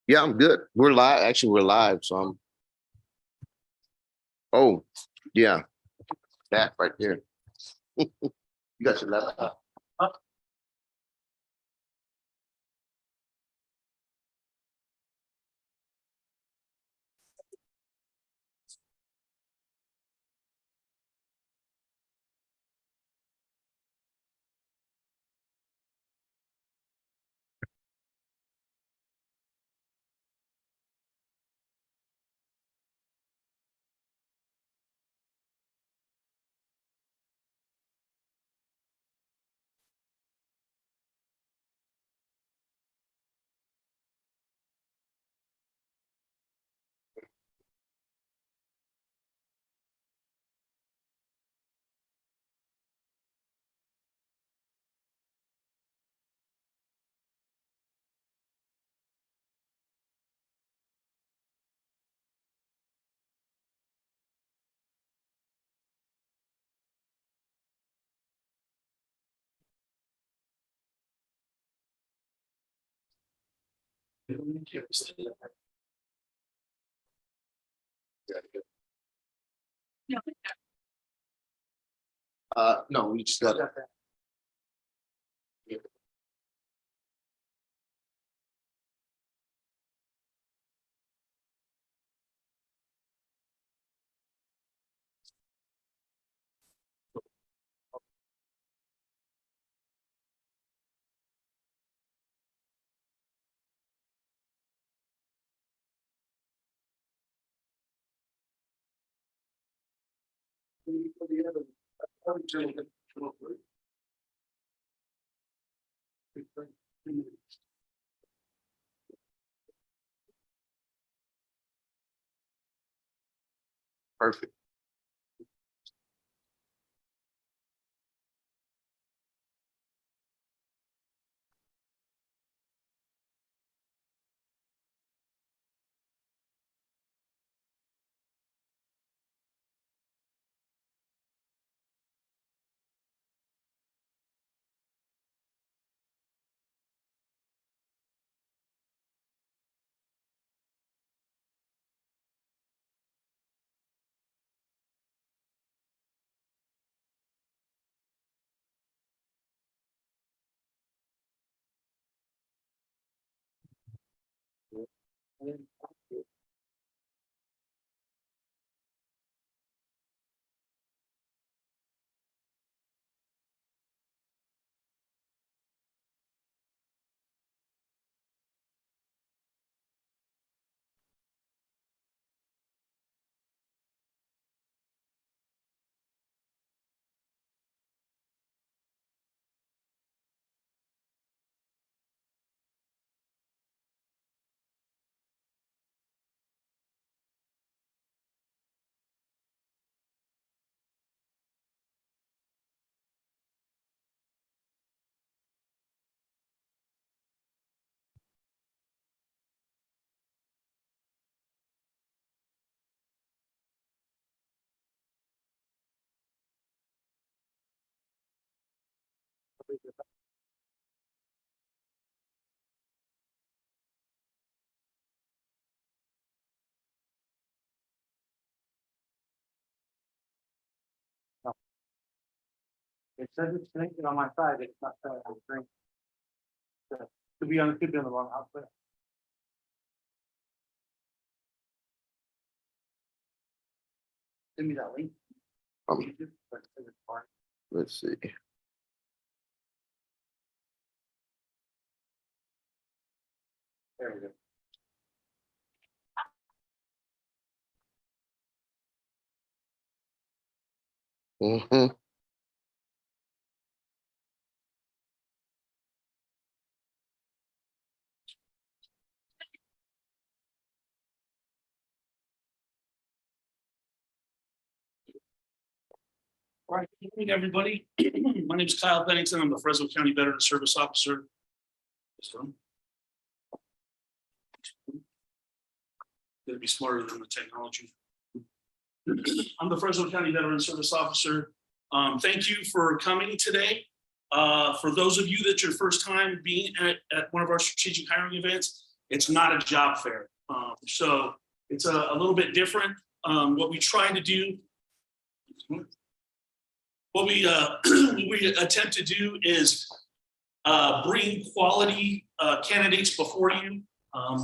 Yeah, I'm good. We're live. Actually, we're live. So I'm, oh, yeah, that right there. You got your laptop. No, we just got it. Perfect. It says it's connected on my side, it's not on the screen. To be on, could be on the wrong output. Send me that link. Um, let's see. There we go. Mhm. All right, good evening, everybody. My name is Kyle Bennington. I'm the Fresno County Veteran Service Officer. Gotta be smarter than the technology. I'm the Fresno County Veteran Service Officer. Thank you for coming today. For those of you that's your first time being at one of our strategic hiring events, it's not a job fair. So it's a little bit different. What we try to do, what we attempt to do is bring quality candidates before you.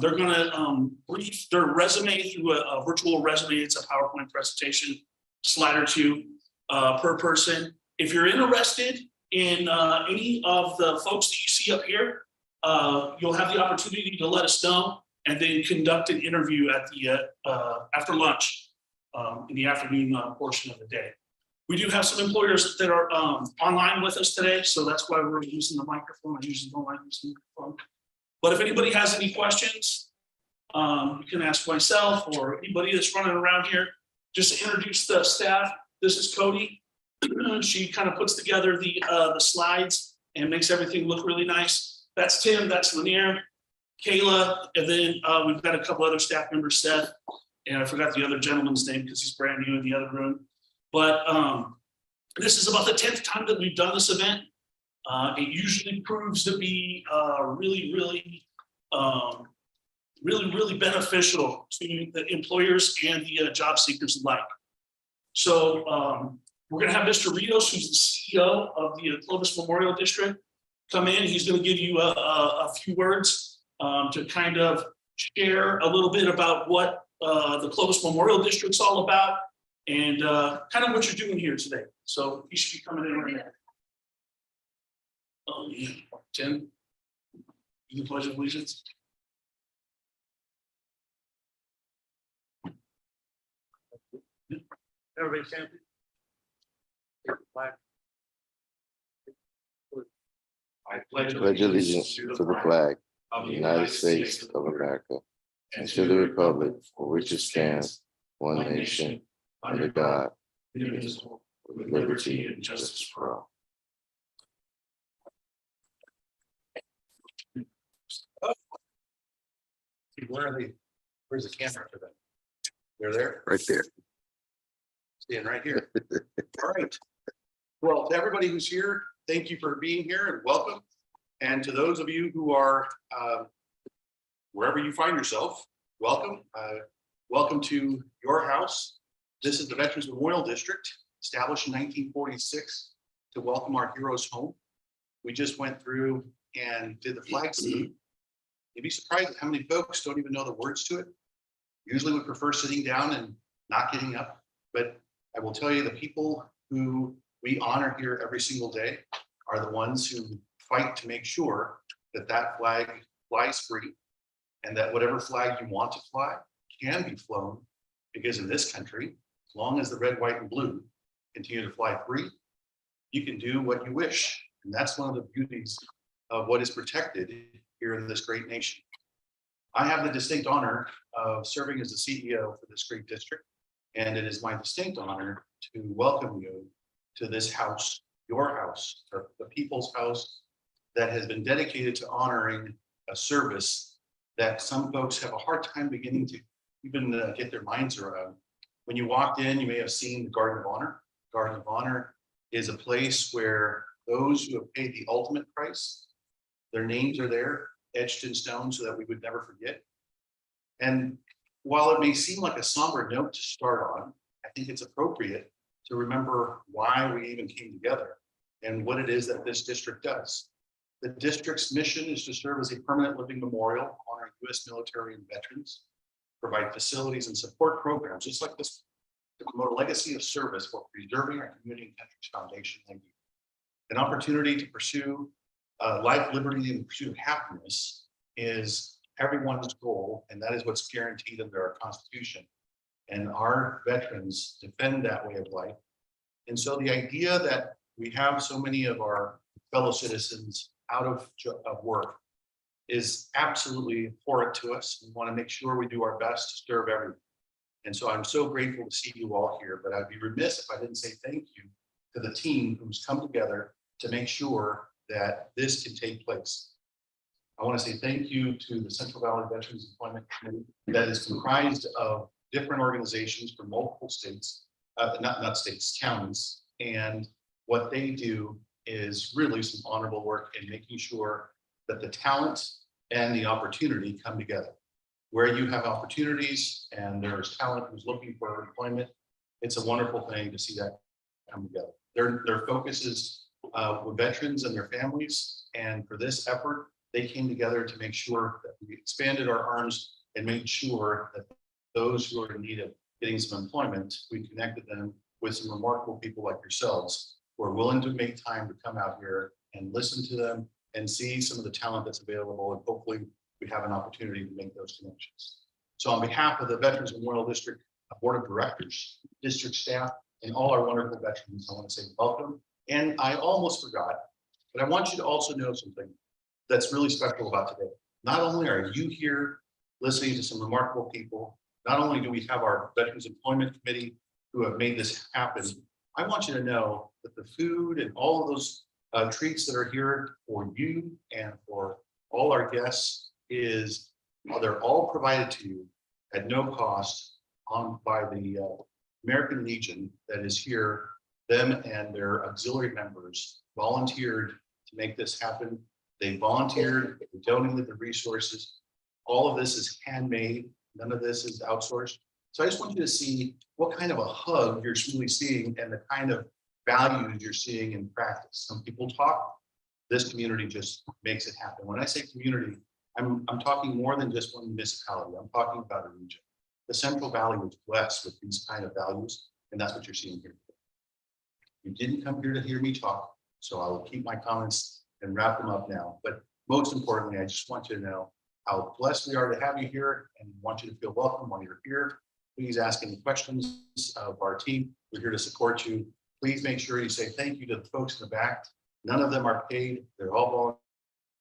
They're going to brief their resume through a virtual resume. It's a PowerPoint presentation, slide or two per person. If you're interested in any of the folks that you see up here, you'll have the opportunity to let us know and then conduct an interview at the after lunch in the afternoon portion of the day. We do have some employers that are online with us today, so that's why we're using the microphone. I usually don't like using the microphone. But if anybody has any questions, you can ask myself or anybody that's running around here. Just to introduce the staff, this is Cody. She kind of puts together the slides and makes everything look really nice. That's Tim, that's Lanier, Kayla, and then we've got a couple other staff members, Seth, and I forgot the other gentleman's name because he's brand new in the other room. But this is about the 10th time that we've done this event. It usually proves to be really beneficial to the employers and the job seekers alike. So we're going to have Mr. Rios, who's the CEO of the Clovis Memorial District, come in. He's going to give you a few words to kind of share a little bit about what the Clovis Memorial District's all about and kind of what you're doing here today. So he should be coming in right now. Oh, yeah. Tim, you can pledge allegiance. Everybody stand. I pledge Pledge allegiance to the flag of the United States of America and to the republic for which it stands, one nation, under God, indivisible, with liberty and justice for all. Where are they? Where's the camera for them? They're there, Right there. staying right here. All right. Well, to everybody who's here, thank you for being here and welcome. And to those of you who are wherever you find yourself, welcome. Welcome to your house. This is the Veterans Memorial District, established in 1946 to welcome our heroes home. We just went through and did the flag salute. You'd be surprised at how many folks don't even know the words to it. Usually we prefer sitting down and not getting up, but I will tell you the people who we honor here every single day are the ones who fight to make sure that that flag flies free and that whatever flag you want to fly can be flown, because in this country, as long as the red, white, and blue continue to fly free, you can do what you wish. And that's one of the beauties of what is protected here in this great nation. I have the distinct honor of serving as the CEO for this great district, and it is my distinct honor to welcome you to this house, your house, or the people's house that has been dedicated to honoring a service that some folks have a hard time beginning to even get their minds around. When you walked in, you may have seen the Garden of Honor. Garden of Honor is a place where those who have paid the ultimate price, their names are there, etched in stone so that we would never forget. And while it may seem like a somber note to start on, I think it's appropriate to remember why we even came together and what it is that this district does. The district's mission is to serve as a permanent living memorial honoring U.S. military and veterans, provide facilities and support programs, just like this, to promote a legacy of service for preserving our community and country's foundation. An opportunity to pursue life, liberty, and the pursuit of happiness is everyone's goal, and that is what's guaranteed under our Constitution. And our veterans defend that way of life. And so the idea that we have so many of our fellow citizens out of work is absolutely important to us. We want to make sure we do our best to serve everyone. And so I'm so grateful to see you all here, but I'd be remiss if I didn't say thank you to the team who's come together to make sure that this can take place. I want to say thank you to the Central Valley Veterans Employment Committee that is comprised of different organizations from multiple states, not states, counties. And what they do is really some honorable work in making sure that the talent and the opportunity come together. Where you have opportunities and there's talent who's looking for employment, it's a wonderful thing to see that come together. Their focus is with veterans and their families. And for this effort, they came together to make sure that we expanded our arms and made sure that those who are in need of getting some employment, we connected them with some remarkable people like yourselves who are willing to make time to come out here and listen to them and see some of the talent that's available. And hopefully we have an opportunity to make those connections. So on behalf of the Veterans Memorial District Board of Directors, district staff, and all our wonderful veterans, I want to say welcome. And I almost forgot, but I want you to also know something that's really special about today. Not only are you here listening to some remarkable people, not only do we have our Veterans Employment Committee who have made this happen, I want you to know that the food and all of those treats that are here for you and for all our guests they're all provided to you at no cost by the American Legion that is here. Them and their auxiliary members volunteered to make this happen. They volunteered, they donated the resources. All of this is handmade. None of this is outsourced. So I just want you to see what kind of a hug you're really seeing and the kind of values you're seeing in practice. Some people talk, this community just makes it happen. When I say community, I'm talking more than just one municipality. I'm talking about a region. The Central Valley was blessed with these kind of values, and that's what you're seeing here. You didn't come here to hear me talk, so I will keep my comments and wrap them up now. But most importantly, I just want you to know how blessed we are to have you here and want you to feel welcome while you're here. Please ask any questions of our team. We're here to support you. Please make sure you say thank you to the folks in the back. None of them are paid. They're all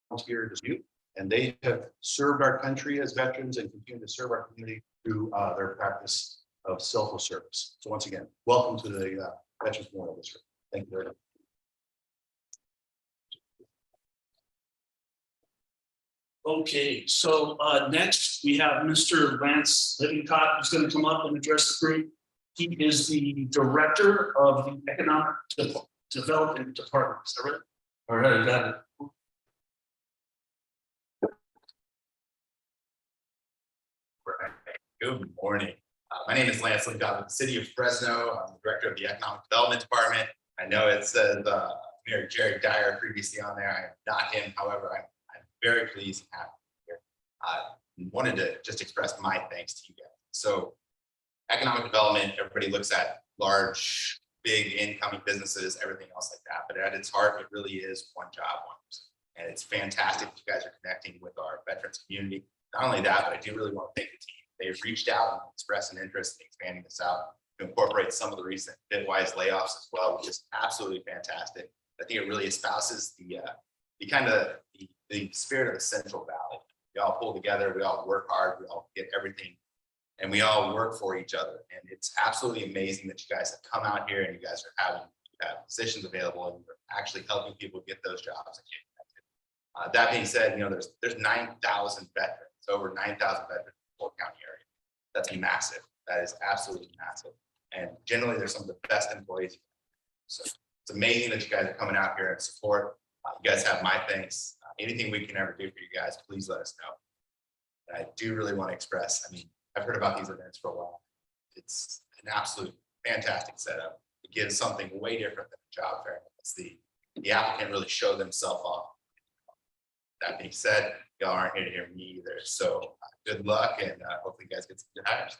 volunteer as you, and they have served our country as veterans and continue to serve our community through their practice of selfless service. So once again, welcome to the Veterans Memorial District. Thank you very much. Okay, so next we have Mr. Lance Lippincott, who's going to come up and address the group. He is the Director of the Economic Development Department. Is that right? All right, got it. Good morning. My name is Lance Lippincott with the City of Fresno. I'm the Director of the Economic Development Department. I know it says Mayor Jerry Dyer previously on there. I am not him. However, I'm very pleased and happy here. I wanted to just express my thanks to you guys. So economic development, everybody looks at large, big incoming businesses, everything else like that. But at its heart, it really is one job, one person. And it's fantastic that you guys are connecting with our veterans community. Not only that, but I do really want to thank the team. They've reached out and expressed an interest in expanding this out to incorporate some of the recent Bitwise layoffs as well, which is absolutely fantastic. I think it really espouses the spirit of the Central Valley. We all pull together, we all work hard, we all get everything, and we all work for each other. And it's absolutely amazing that you guys have come out here and you guys are having positions available and you're actually helping people get those jobs. That being said, there's 9,000 veterans, over 9,000 veterans in the Fort County area. That's massive. That is absolutely massive. And generally, they're some of the best employees. So it's amazing that you guys are coming out here and support. You guys have my thanks. Anything we can ever do for you guys, please let us know. And I do really want to express, I've heard about these events for a while. It's an absolute fantastic setup. It gives something way different than a job fair. It's the applicant really show themselves off. That being said, y'all aren't here to hear me either. So good luck and hopefully you guys get some good hires.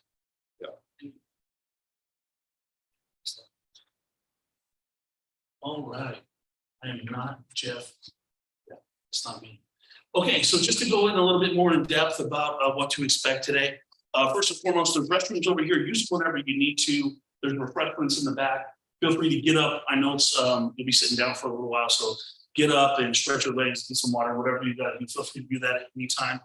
All right. I am not Jeff. Yeah, it's not me. Okay, so just to go in a little bit more in depth about what to expect today. First and foremost, there's restrooms over here. Use whatever you need to. There's refreshments in the back. Feel free to get up. I know it's you'll be sitting down for a little while, so get up and stretch your legs, get some water, whatever you got. You feel free to do that at any time.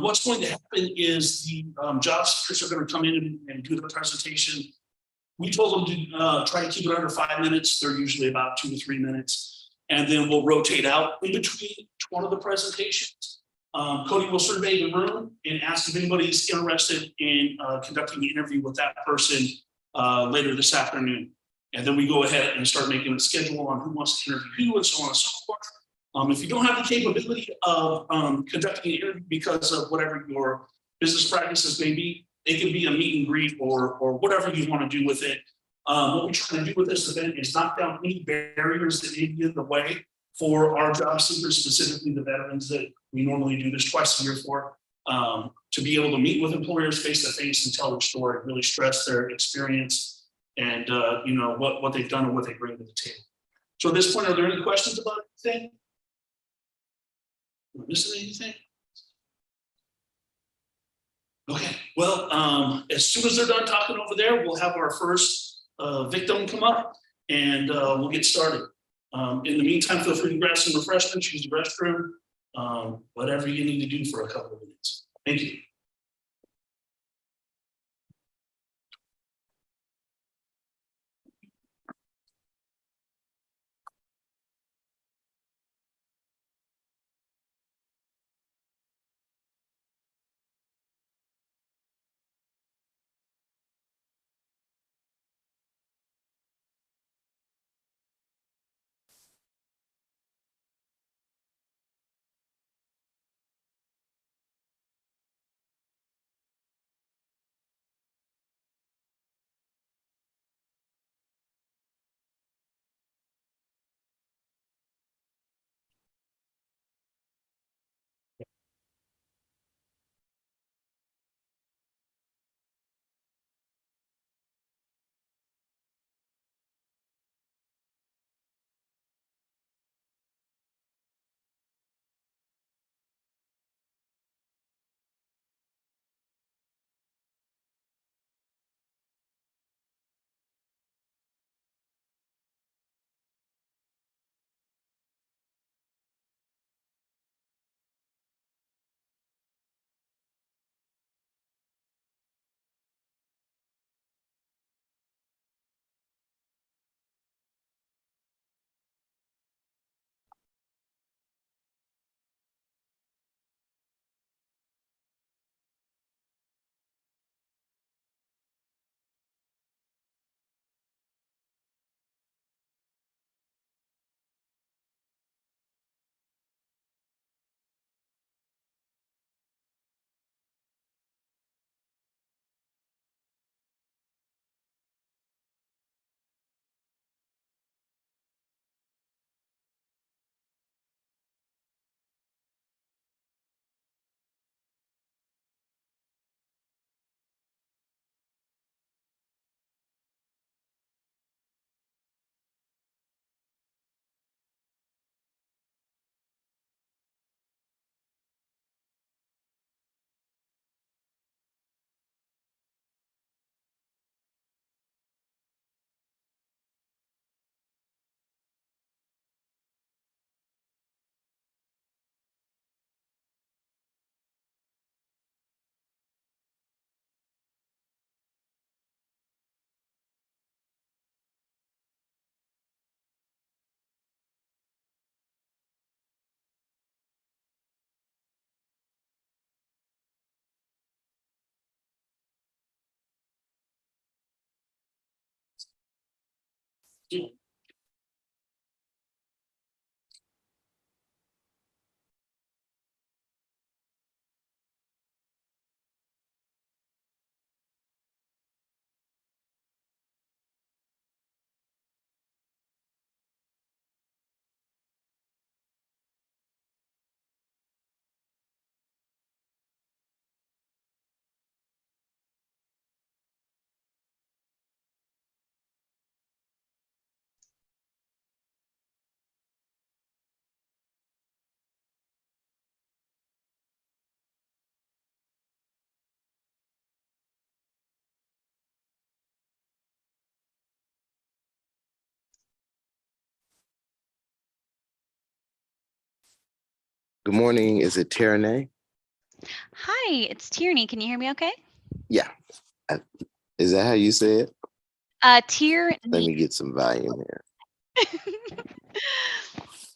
What's going to happen is the job seekers are going to come in and do the presentation. We told them to try to keep it under 5 minutes. They're usually about 2 to 3 minutes. And then we'll rotate out in between each one of the presentations. Cody will survey the room and ask if anybody's interested in conducting the interview with that person later this afternoon. And then we go ahead and start making a schedule on who wants to interview who and so on and so forth. If you don't have the capability of conducting an interview because of whatever your business practices may be, it can be a meet and greet or whatever you want to do with it. What we're trying to do with this event is knock down any barriers that may be in the way for our job seekers, specifically the veterans that we normally do this twice a year for, to be able to meet with employers face to face and tell their story, really stress their experience and what they've done and what they bring to the table. So at this point, are there any questions about anything? Am I missing anything? Okay, well, as soon as they're done talking over there, we'll have our first victim come up and we'll get started. In the meantime, feel free to grab some refreshments, use the restroom, whatever you need to do for a couple of minutes. Thank you. Good morning. Is it Tierney? Hi, it's Tierney. Can you hear me okay? Yeah. Is that how you say it? Let Tierney. me get some volume here.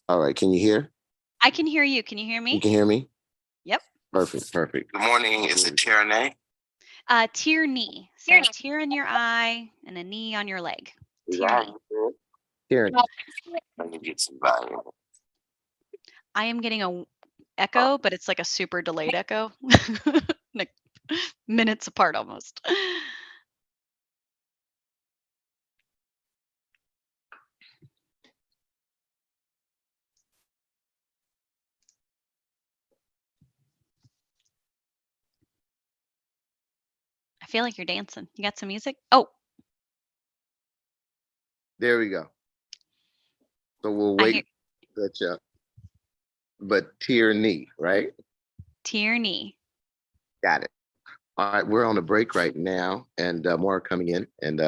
All right. Can you hear? I can hear you. Can you hear You me? can hear me? Yep. Perfect. Perfect. Good morning. Is it Tierney? Tierney. So tear in your eye and a knee on your leg. Tierney. Tierney. Let me get some volume. I am getting a echo, but it's like a super delayed echo. Like minutes apart almost. I feel like you're dancing. You got some music? Oh, There we go. So we'll I wait. hear Catch up. But Tierney, right? Tierney. Got it. All right. We're on a break right now, and more are coming in. And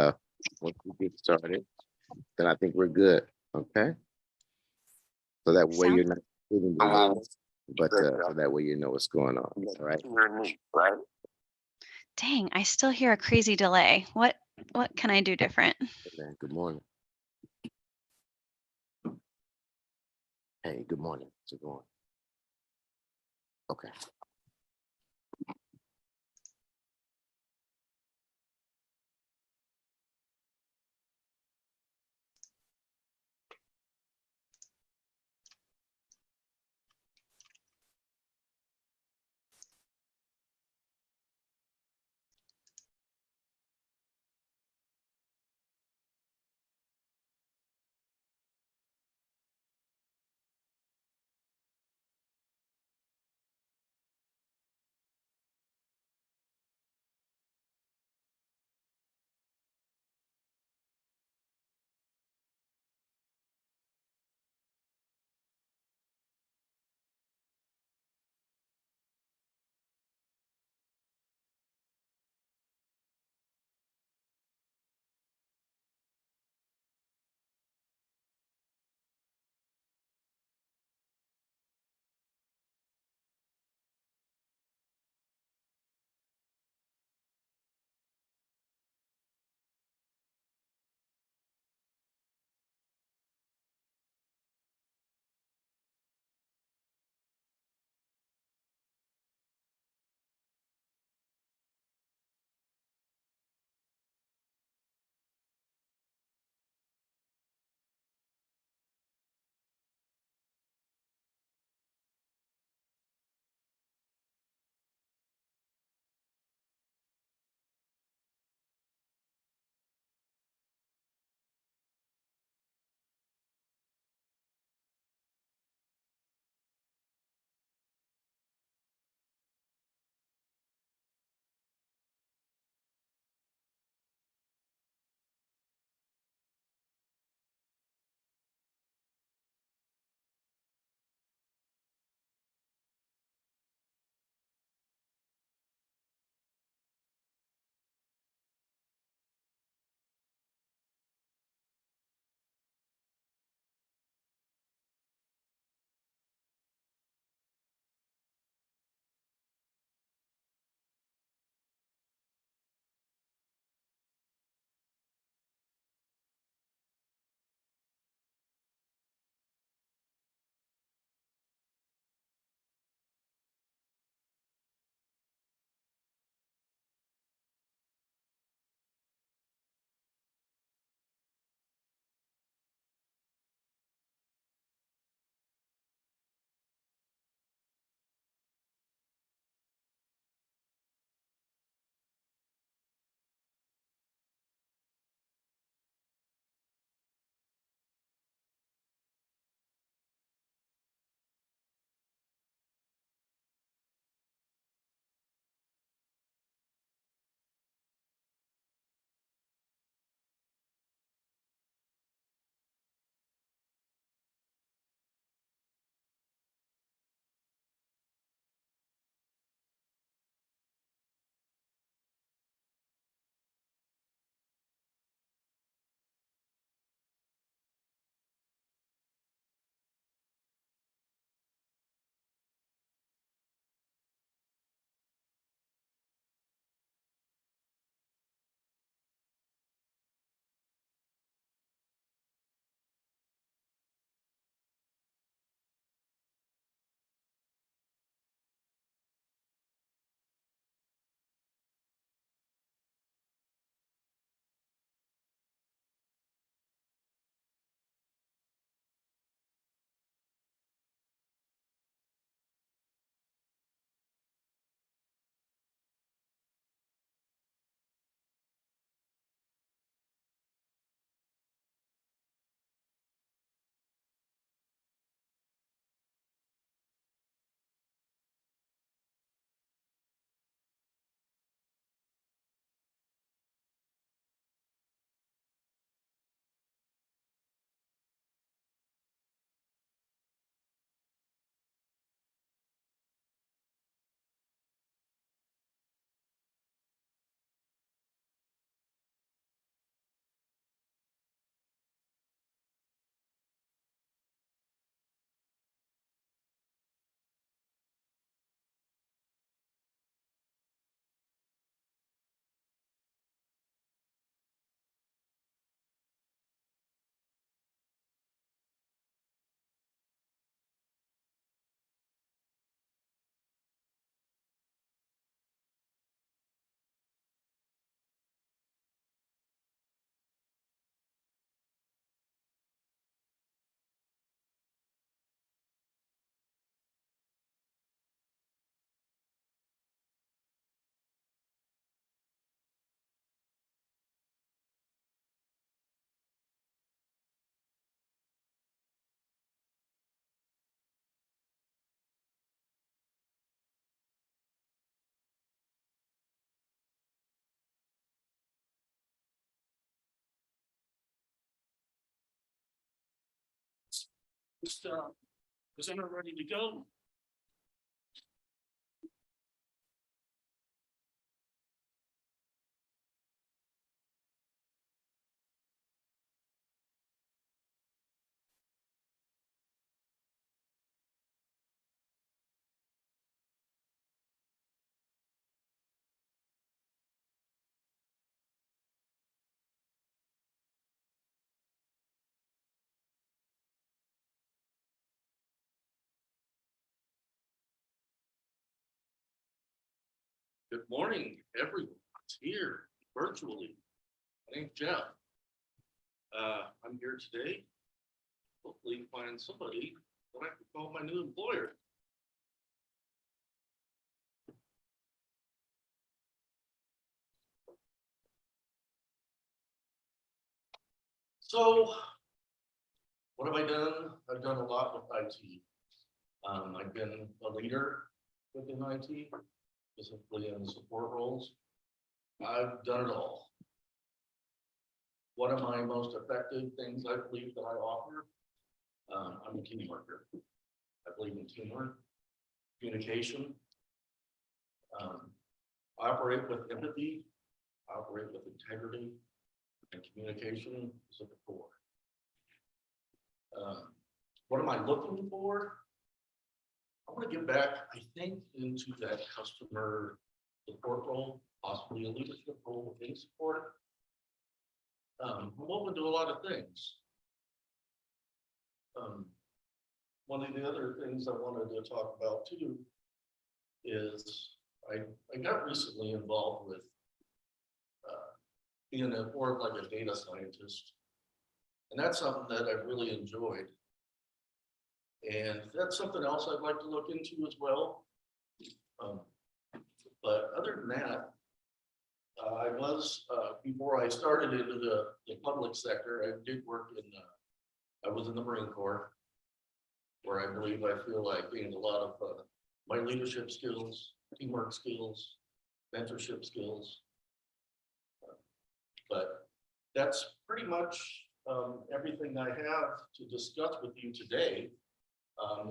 once we get started, then I think we're good. Okay. So that way you're Sounds not feeling the noise, but so that way you know what's going on. All right. Right. dang, I still hear a crazy delay. What can I do different? Man, good morning. Hey, good morning. How's it going? Okay. Just, presenter ready to go. Good morning, everyone. It's here virtually. My name's Jeff. I'm here today. Hopefully find somebody that I can call my new employer. So what have I done? I've done a lot with IT. I've been a leader within IT, specifically in the support roles. I've done it all. One of my most effective things I believe that I offer, I'm a team worker. I believe in teamwork, communication. I operate with empathy, I operate with integrity, and communication is at the core. What am I looking for? I want to get back, I think, into that customer support role, possibly a leadership role within support. I'm open to a lot of things. One of the other things I wanted to talk about too is I got recently involved with being more of like a data scientist. And that's something that I really enjoyed. And that's something else I'd like to look into as well. But other than that, I was, before I started into the public sector, I did work in, I was in the Marine Corps, where I believe I feel I gained a lot of my leadership skills, teamwork skills, mentorship skills. But that's pretty much everything I have to discuss with you today.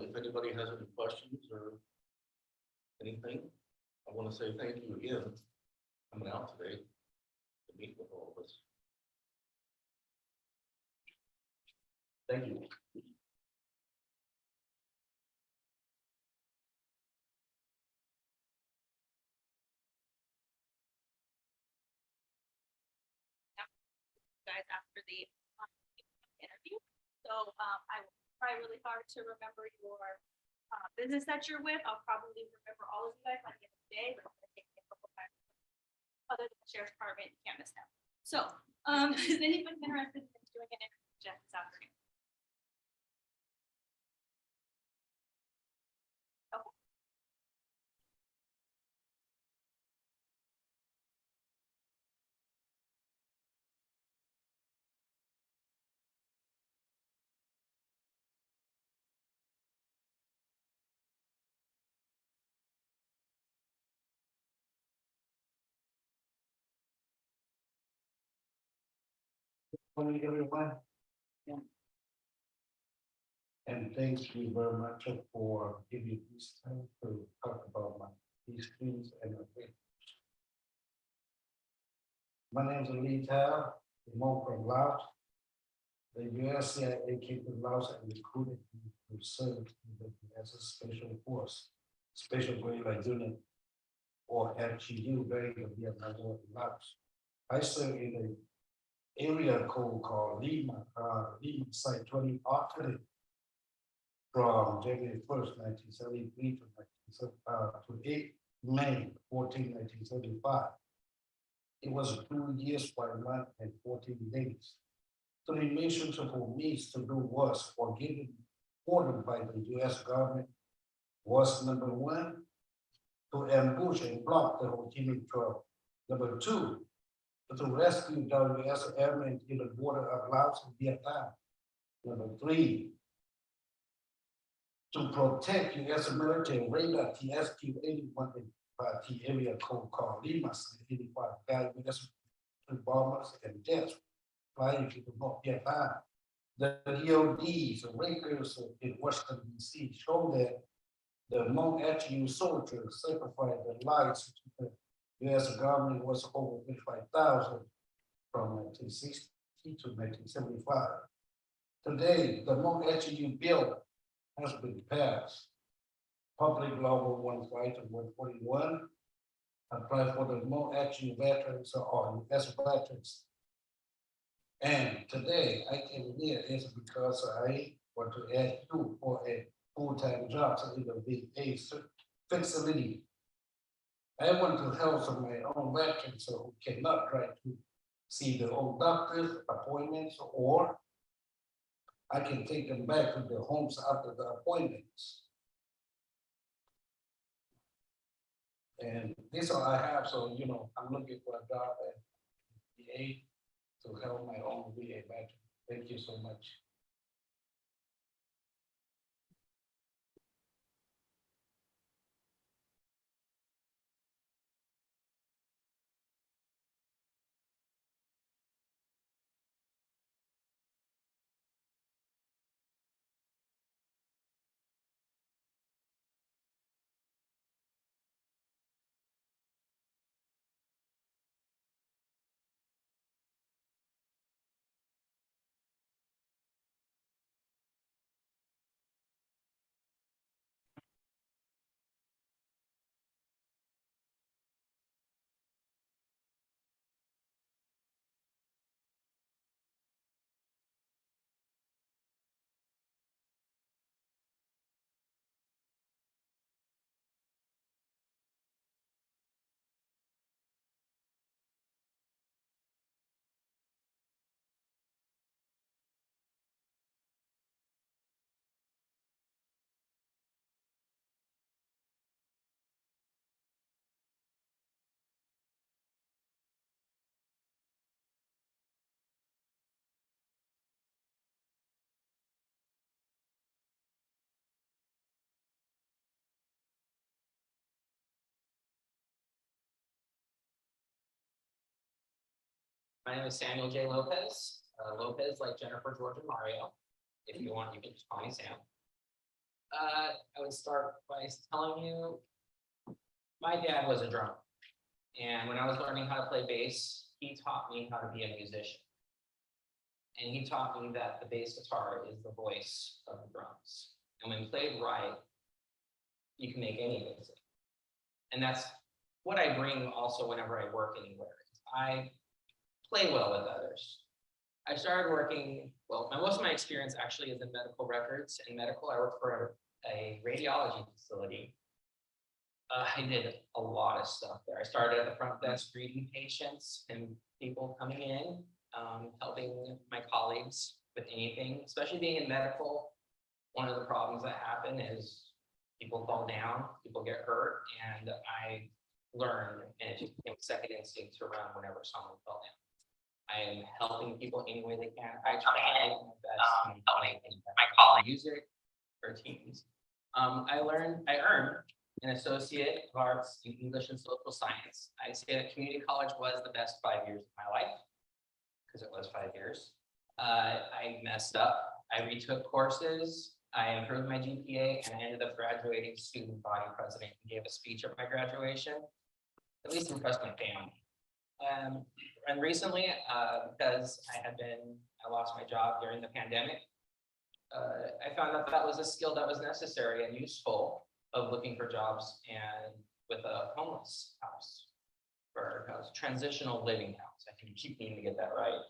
If anybody has any questions or anything, I want to say thank you again for coming out today to meet with all of us. Thank you. Guys after the interview. So I will try really hard to remember your business that you're with. I'll probably remember all of you guys by the end of the day, but it's gonna take me a couple times. Other than the sheriff's department, you can't miss them. So is anybody interested in doing an interview Jeff this afternoon? Okay. Morning, everyone. And thank you very much for giving this time to talk about these things and my name is Lee Tao, I'm from Laos. The US CIA came to Laos and recruited me to serve as a special force, special guerrilla unit, or FGU during the Vietnam War in Laos. I served in the area code called Lima Site 20 Arctic from January 1st, 1973 to 8 May 14, 1975. It was 2 years, 1 month, and 14 days. So the mission for me to do was, or given ordered by the US government, was number 1, to ambush and block the Ho Chi Minh Trail. Number 2, to rescue WS airmen in the border of Laos and Vietnam. Number 3, to protect US military radar TSQ-81 in the area code called Lima 85 US bombers and jets flying to the North Vietnam. The DODs, the Lakers in Washington DC show that the Mount Atchison soldiers sacrificed their lives to the US government was over 55,000 from 1960 to 1975. Today, the Mount Atchison bill has been passed. Public law 115 and 141 apply for the Mount Atchison veterans or US veterans. And today I came here is because I want to ask you for a full-time job in the VA facility. I want to help some of my own veterans who cannot try to see their own doctors appointments, or I can take them back to their homes after the appointments. And this all I have, so I'm looking for a job at VA to help my own VA veteran. Thank you so much. My name is Samuel J. Lopez. Lopez, like Jennifer, George, and Mario. If you want, you can just call me Sam. I would start by telling you, my dad was a drummer. And when I was learning how to play bass, he taught me how to be a musician. And he taught me that the bass guitar is the voice of the drums. And when played right, you can make any music. And that's what I bring also whenever I work anywhere. I play well with others. I started working, well, most of my experience actually is in medical records. In medical, I worked for a radiology facility. I did a lot of stuff there. I started at the front desk greeting patients and people coming in, helping my colleagues with anything, especially being in medical. One of the problems that happen is people fall down, people get hurt, and I learned, and it became second instinct to run whenever someone fell down. I am helping people any way they can. I try my best in helping my colleagues, music or teams. I earned an Associate of Arts in English and Social Science. I say that community college was the best 5 years of my life, because it was 5 years. I messed up. I retook courses. I improved my GPA, and I ended up graduating student body president and gave a speech at my graduation. At least impressed my family. And recently, because I lost my job during the pandemic, I found out that was a skill that was necessary and useful of looking for jobs and with a homeless house or a transitional living house. I think you keep needing to get that right.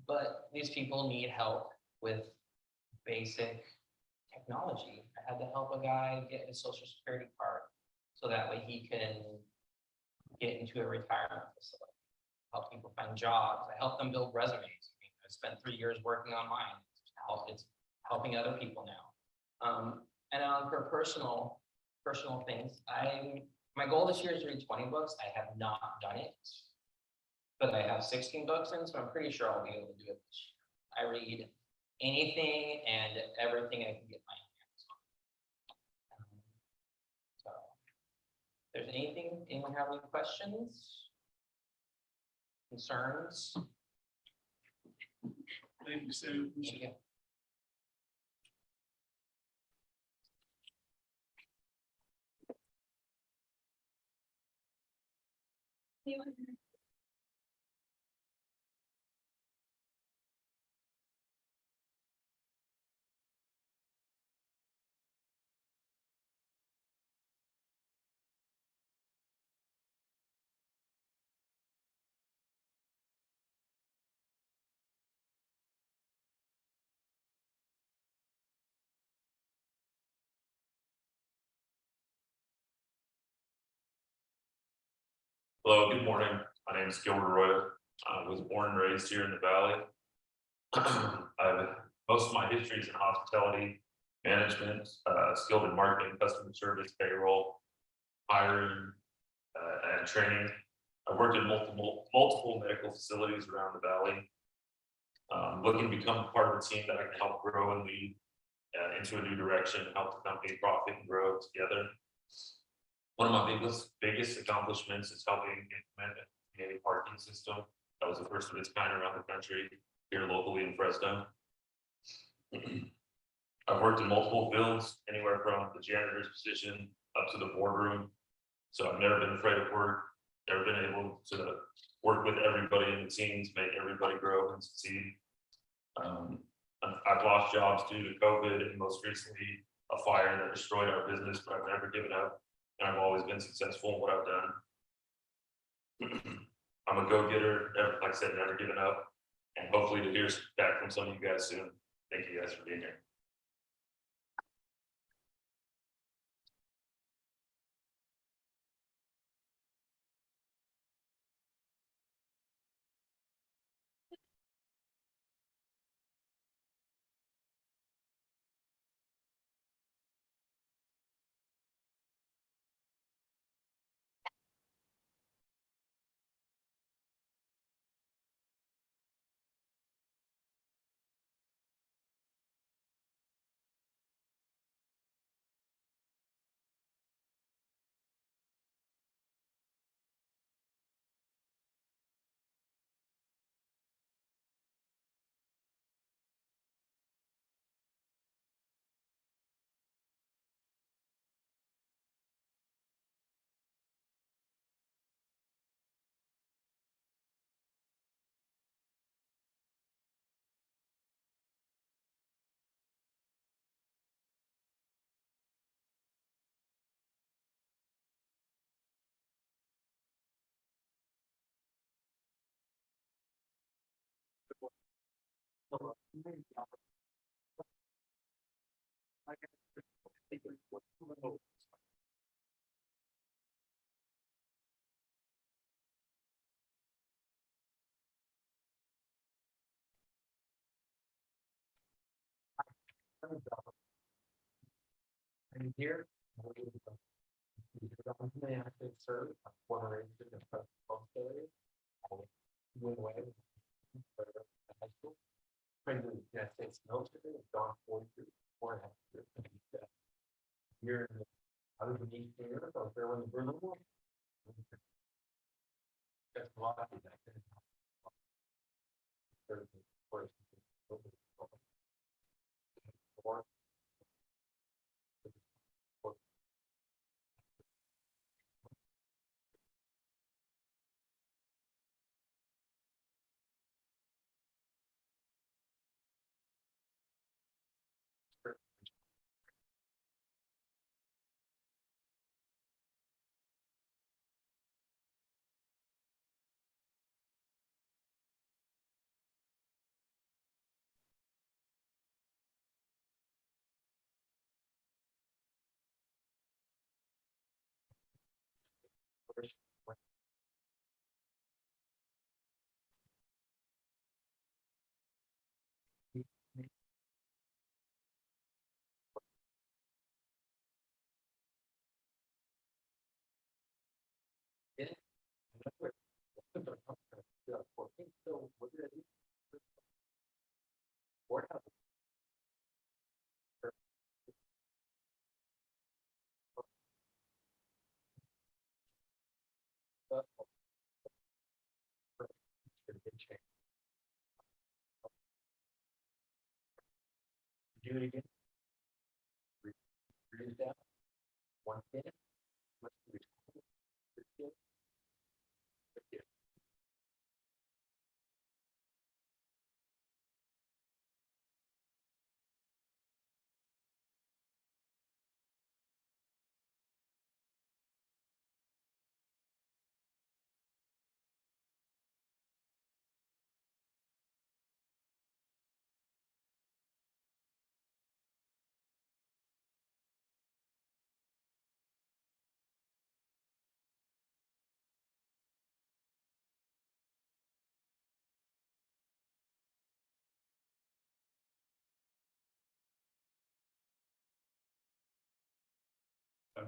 But these people need help with basic technology. I had to help a guy get his social security card so that way he can get into a retirement facility, help people find jobs. I help them build resumes. I spent 3 years working on mine. It's helping other people now. And for personal things, my goal this year is to read 20 books. I have not done it, but I have 16 books in, so I'm pretty sure I'll be able to do it this year. I read anything and everything I can get my hands on. So, if there's anyone have any questions, concerns? Thank you, Sue. Thank you. Hello, good morning. My name is Gilbert Royer. I was born and raised here in the valley. Most of my history is in hospitality management, skilled in marketing, customer service, payroll, hiring, and training. I've worked in multiple medical facilities around the valley. Looking to become part of a team that I can help grow and lead into a new direction, help the company profit and grow together. One of my biggest accomplishments is helping implement a community parking system that was the first of its kind around the country, here locally in Fresno. I've worked in multiple fields, anywhere from the janitor's position up to the boardroom. So I've never been afraid of work, never been able to work with everybody in the teams, make everybody grow and succeed. I've lost jobs due to COVID and most recently a fire that destroyed our business, but I've never given up. And I've always been successful in what I've done. I'm a go-getter, like I said, never giving up, and hopefully to hear back from some of you guys soon. Thank you guys for being here. I'm here. Serve a quarter inch in the area. Went away. High school. Trained in the United States military, gone 4.5 years. Here, I was in East Europe, I was there when the Berlin Wall. That's a lot of that. Do it again. Breathe down. 1 minute.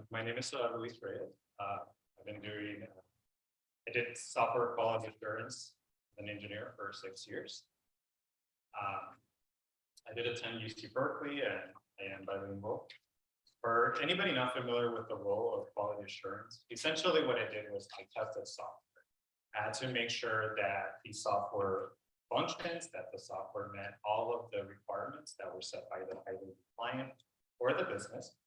My name is Luis Reyes. I've been doing, I did software quality assurance as an engineer for 6 years. I did attend UC Berkeley and I am bilingual. For anybody not familiar with the role of quality assurance, essentially what I did was I tested software. I had to make sure that the software functions, that the software met all of the requirements that were set by either the client or the business,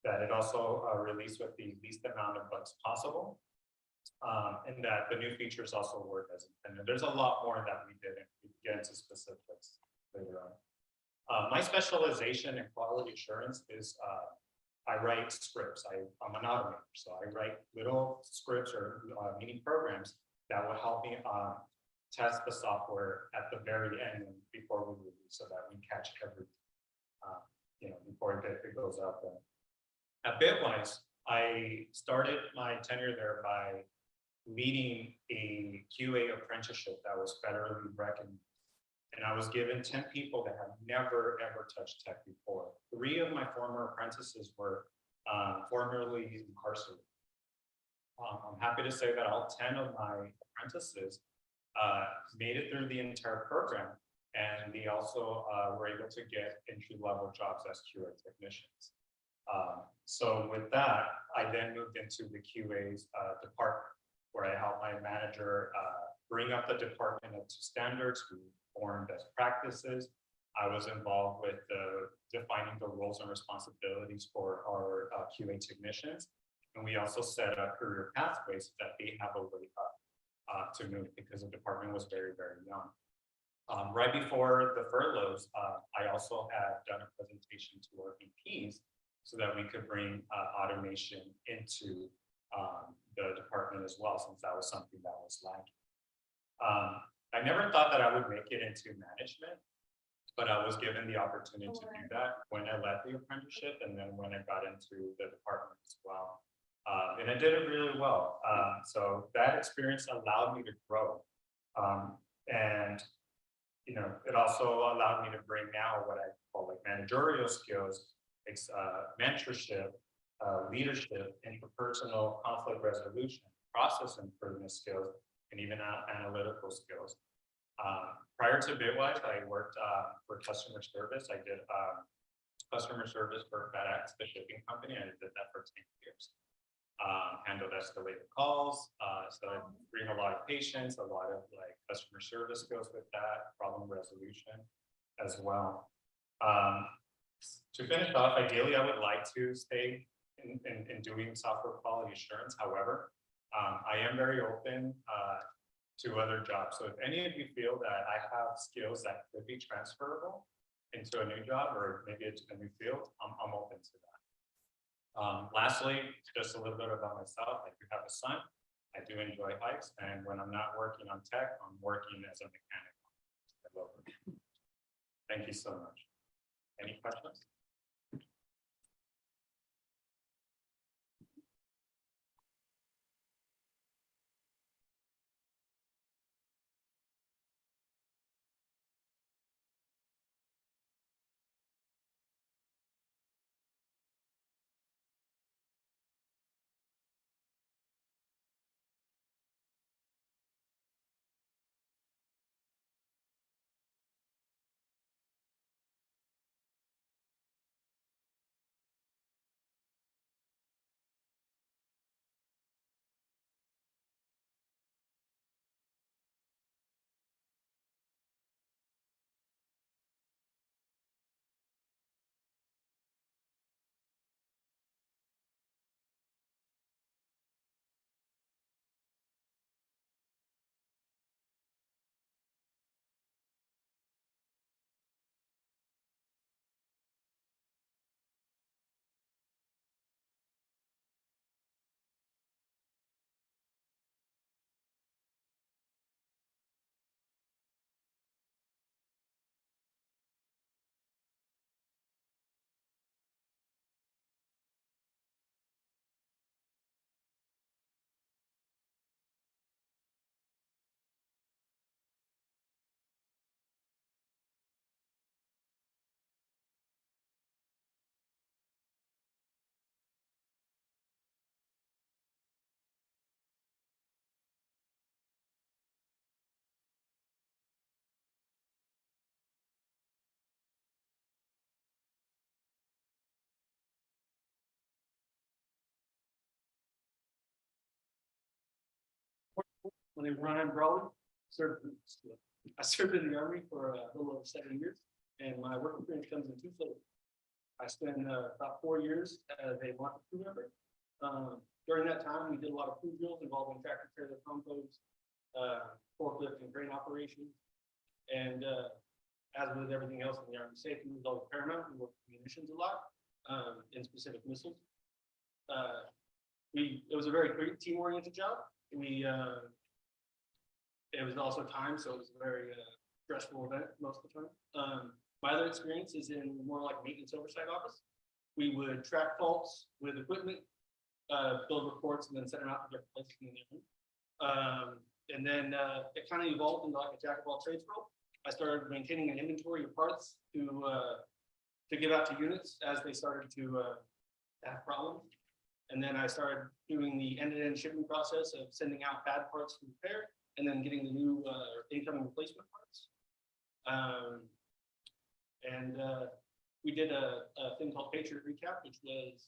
that it also released with the least amount of bugs possible, and that the new features also work as intended. There's a lot more that we did, and we get into specifics later on. My specialization in quality assurance is I write scripts. I'm an automator, so I write little scripts or mini programs that will help me test the software at the very end before we release, so that we catch everything, before it goes out there. At Bitwise, I started my tenure there by leading a QA apprenticeship that was federally recognized. And I was given 10 people that have never, ever touched tech before. 3 of my former apprentices were formerly incarcerated. I'm happy to say that all 10 of my apprentices made it through the entire program. And they also were able to get entry-level jobs as QA technicians. So with that, I then moved into the QA's department, where I helped my manager bring up the department up to standards, we formed best practices. I was involved with defining the roles and responsibilities for our QA technicians. And we also set up career pathways so that they have a way up to move, because the department was very, very young. Right before the furloughs, I also had done a presentation to our VPs so that we could bring automation into the department as well, since that was something that was lacking. I never thought that I would make it into management, but I was given the opportunity to do that when I led the apprenticeship, and then when I got into the department as well. And I did it really well. So that experience allowed me to grow. And it also allowed me to bring now what I call like managerial skills, mentorship, leadership, interpersonal conflict resolution, process improvement skills, and even analytical skills. Prior to Bitwise, I worked for customer service. I did customer service for FedEx, the shipping company. I did that for 10 years. Handled escalated calls, so I bring a lot of patience, a lot of like customer service skills with that, problem resolution as well. To finish off, ideally, I would like to stay in doing software quality assurance. However, I am very open to other jobs. So if any of you feel that I have skills that could be transferable into a new job, or maybe it's a new field, I'm open to that. Lastly, just a little bit about myself. I do have a son. I do enjoy hikes, and when I'm not working on tech, I'm working as a mechanic. I love it. Thank you so much. Any questions? My name is Ryan Brawley. I served in the Army for a little over 7 years, and my work experience comes in two flavors. I spent about 4 years as a wanted crew member. During that time, we did a lot of crew drills involving tractor trailer combos, forklift and crane operations. And as with everything else in the Army, safety was always paramount. We worked with munitions a lot, in specific missiles. It was a very great team-oriented job. It was also time, so it was a very stressful event most of the time. My other experience is in more like maintenance oversight office. We would track faults with equipment, build reports, and then send them out to different places in the room. And then it kind of evolved into like a jack of all trades role. I started maintaining an inventory of parts to give out to units as they started to have problems. And then I started doing the end-to-end shipping process of sending out bad parts to repair and then getting the new incoming replacement parts. We did a thing called Patriot Recap, which was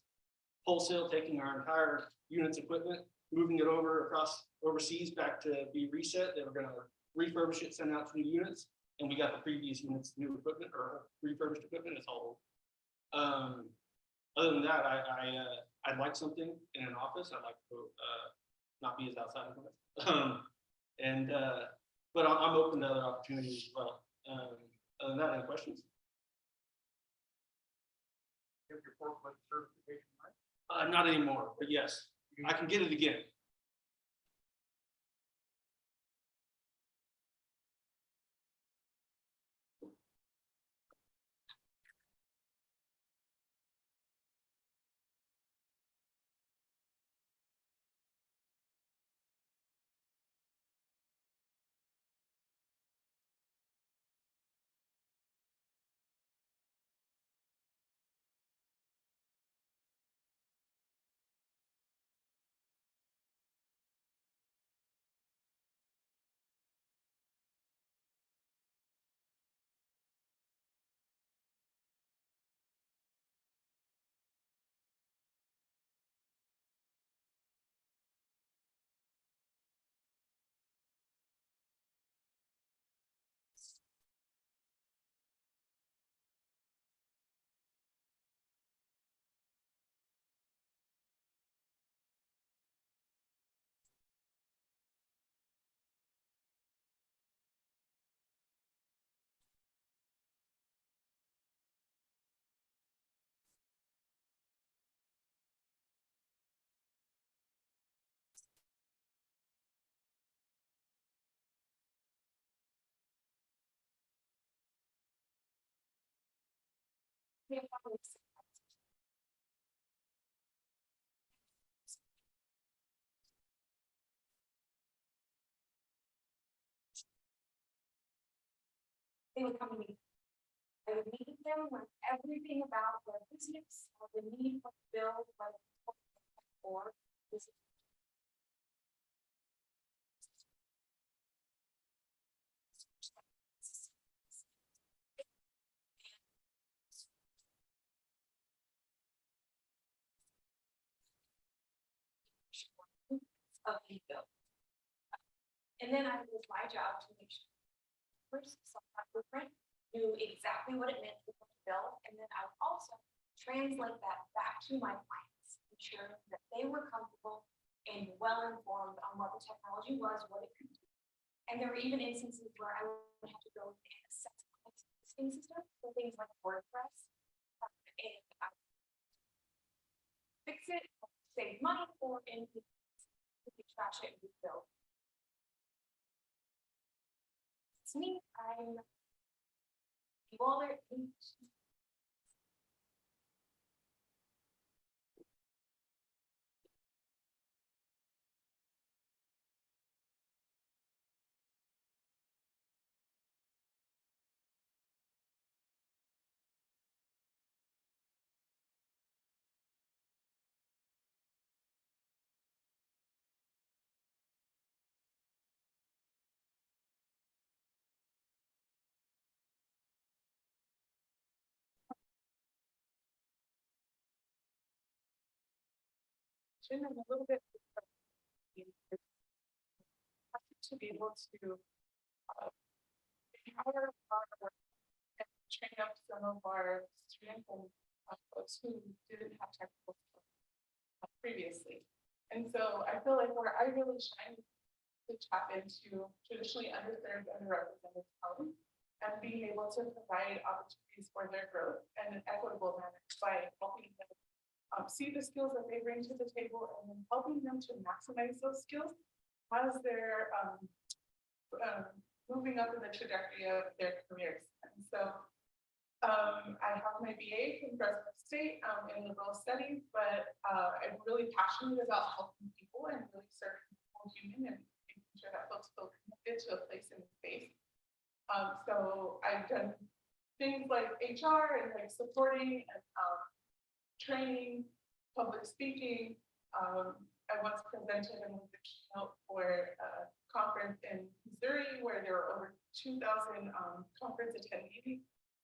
wholesale taking our entire unit's equipment, moving it over across overseas back to be reset. They were going to refurbish it, send it out to new units, and we got the previous units new equipment or refurbished equipment. It's all old. Other than that, I'd like something in an office. I'd like to not be as outside of it. But I'm open to other opportunities as well. Other than that, any questions? You have your forklift certification, right? Not anymore, but yes, I can get it again. They would come to me. I would meet with them with everything about their business, or the need for the bill, whether it's or this. Of the bill. And then it was my job to make sure first saw that blueprint, knew exactly what it meant to put the bill, and then I would also translate that back to my clients, ensure that they were comfortable and well informed on what the technology was, what it could do. And there were even instances where I would have to go and assess my existing system for things like WordPress and fix it, save money, or anything trash it and rebuild. It's me. You all are. A little bit to be able to empower our and train up some of our students and folks who didn't have technical skills previously. And so I feel like where I really shine is to tap into traditionally underserved and underrepresented talent and being able to provide opportunities for their growth in an equitable manner by helping them see the skills that they bring to the table and then helping them to maximize those skills as they're moving up in the trajectory of their careers. And so I have my BA from Fresno State in liberal studies, but I'm really passionate about helping people and really serving the whole human and making sure that folks feel connected to a place in space. So I've done things like HR and like supporting and training, public speaking. I once presented and was the keynote for a conference in Missouri where there were over 2,000 conference attendees,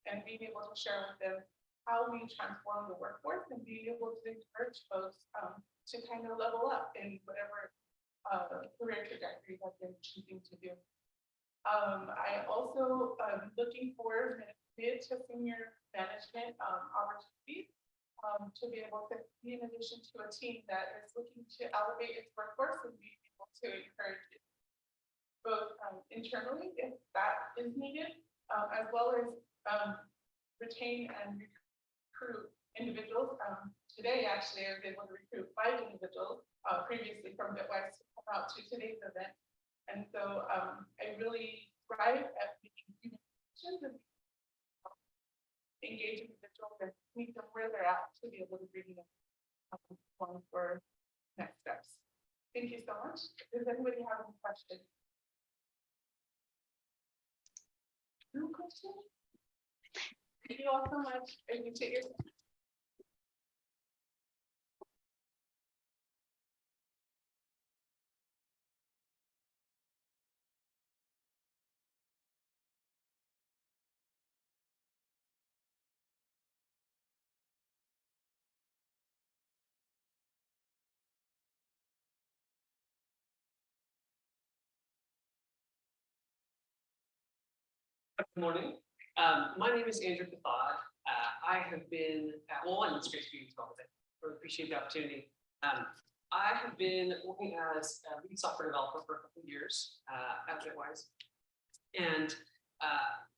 and being able to share with them how we transform the workforce and being able to encourage folks to kind of level up in whatever career trajectory that they're choosing to do. I also looking for mid to senior management opportunities to be able to be in addition to a team that is looking to elevate its workforce and be able to encourage it both internally if that is needed, as well as retain and recruit individuals. Today, actually, I was able to recruit 5 individuals previously from Bitwise to come out to today's event. And so I really thrive at making human connections and engage individuals and meet them where they're at to be able to bring them on for next steps. Thank you so much. Does anybody have any questions? No questions? Thank you all so much. I appreciate your time. Good morning. My name is Andrew Cathod. I have been, well, and it's great to be with you all today. I really appreciate the opportunity. I have been working as a lead software developer for a couple of years at Bitwise. And,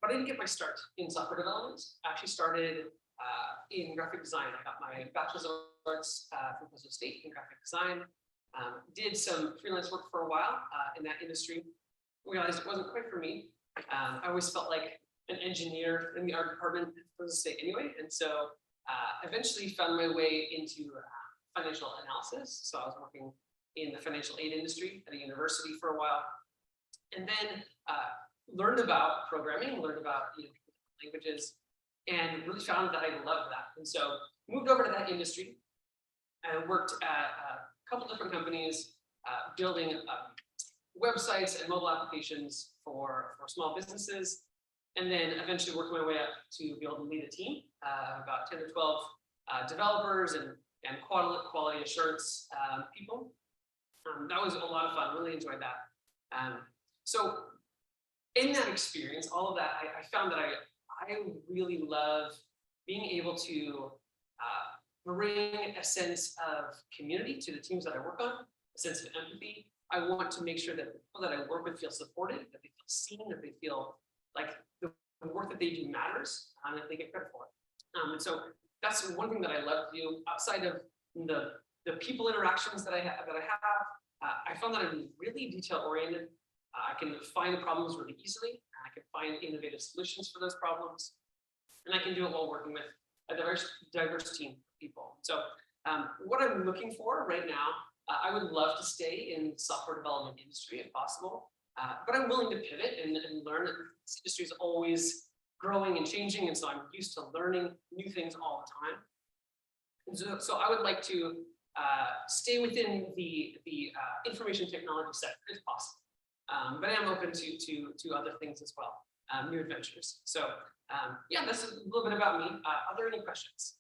but I didn't get my start in software development. I actually started in graphic design. I got my bachelor's of arts from Fresno State in graphic design. Did some freelance work for a while in that industry. Realized it wasn't quite for me. I always felt like an engineer in the art department at Fresno State anyway, and so eventually found my way into financial analysis. So I was working in the financial aid industry at a university for a while, and then learned about programming, learned about languages, and really found that I loved that. And so moved over to that industry and worked at a couple different companies building websites and mobile applications for small businesses, and then eventually worked my way up to be able to lead a team, about 10 or 12 developers and quality assurance people. That was a lot of fun, really enjoyed that. So in that experience, all of that, I found that I really love being able to bring a sense of community to the teams that I work on, a sense of empathy. I want to make sure that the people that I work with feel supported, that they feel seen, that they feel like the work that they do matters, and that they get credit for it. And so that's one thing that I love to do outside of the people interactions that I have. I found that I'm really detail oriented. I can find the problems really easily. I can find innovative solutions for those problems, and I can do it while working with a diverse team of people. So what I'm looking for right now, I would love to stay in the software development industry if possible, but I'm willing to pivot and learn. This industry is always growing and changing, and so I'm used to learning new things all the time. And so I would like to stay within the information technology sector if possible, but I am open to other things as well, new adventures. So yeah, that's a little bit about me. Are there any questions?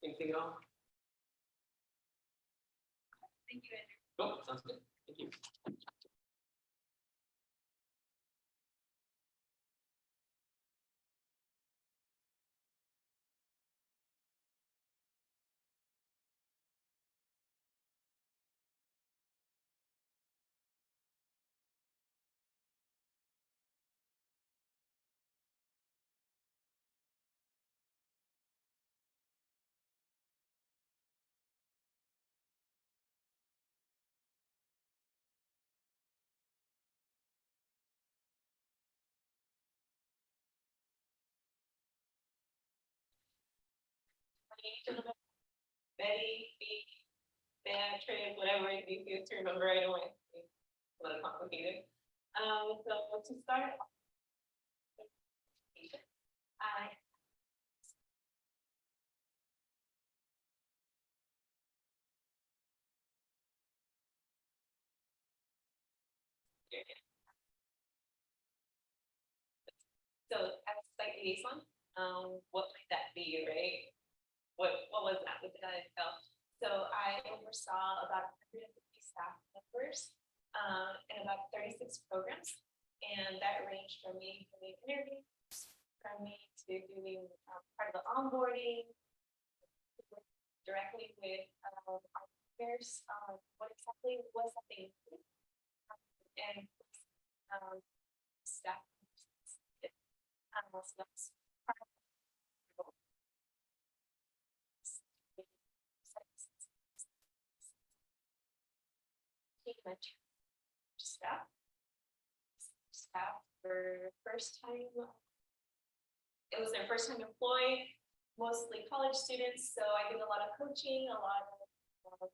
Anything at all? Thank you, Andrew. Oh, sounds good. Thank you. Betty, B, bad trip, whatever it is, you have to remember right away. It's a little complicated. So to start. I. So as site liaison, what might that be, right? What was that? What did that entail? So I oversaw about 150 staff members, and about 36 programs. And that ranged from me doing interviews, from me to doing part of the onboarding, directly with our peers, what exactly was something new, and staff. So that's part of the role. Staff. Staff for first time. It was their first time employed, mostly college students. So I did a lot of coaching, a lot of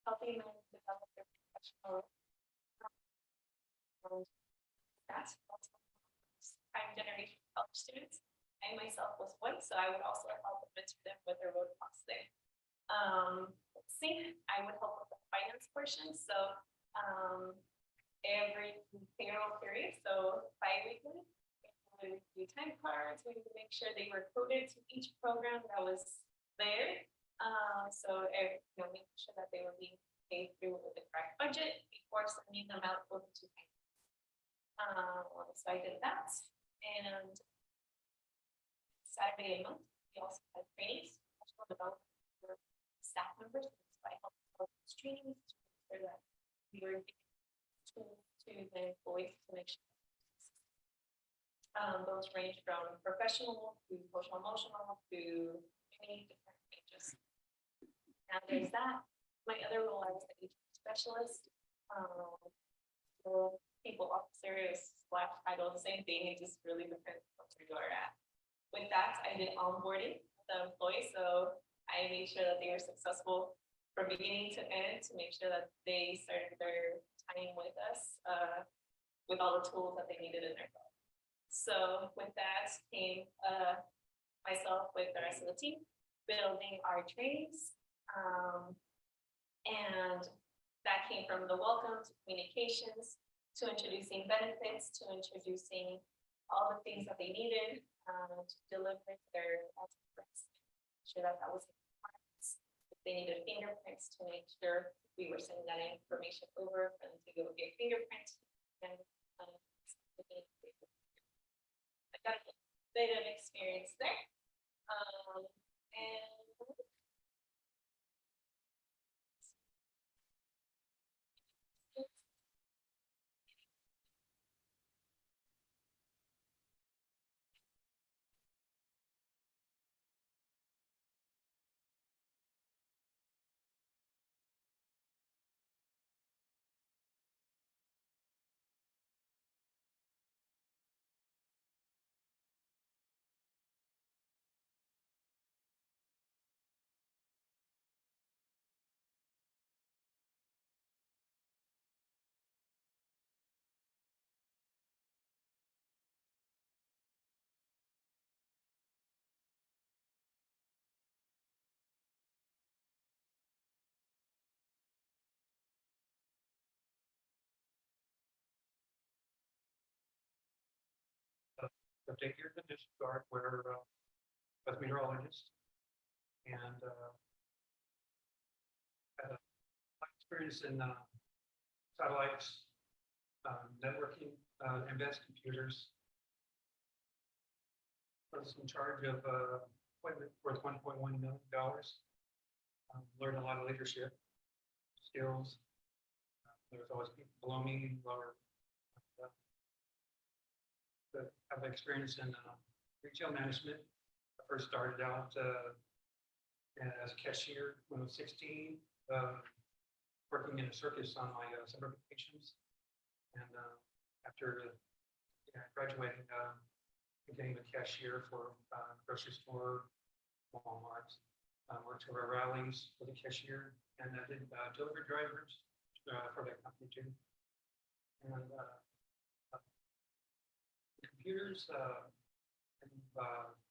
helping them develop their professional. That's prime generation college students. I myself was one, so I would also help mentor them with their roadblocks there. Let's see, I would help with the finance portion. So every payroll period, so bi-weekly, we would do time cards, we would make sure they were coded to each program that was there. So making sure that they were being paid through with the correct budget before sending them out over to pay. So I did that, and Saturday a month, we also had trainings, professional development for staff members. So I helped with those trainings to make sure that we were to the employees to make sure. Those range from professional to social emotional to many different ranges. Now there's that. My other role, I was the HR specialist. So people officer is slash title, the same thing. It just really depends on where you are at. With that, I did onboarding the employees, so I made sure that they were successful from beginning to end to make sure that they started their time with us with all the tools that they needed in their job. So with that came myself with the rest of the team building our trainings, and that came from the welcome to communications to introducing benefits to introducing all the things that they needed to deliver to their experts. Sure that was if they needed fingerprints to make sure we were sending that information over for them to go get fingerprints. And I got a bit of experience there. And So take your condition guard where as meteorologist and had a experience in satellites, networking, advanced computers. I was in charge of equipment worth $1.1 million. Learned a lot of leadership skills. There was always people below me or that have experience in retail management. I first started out as a cashier when I was 16, working in a circus on my summer vacations. And after graduating, became a cashier for grocery store, Walmart. Worked over rallies for the cashier, and I did delivery drivers for that company too. And computers,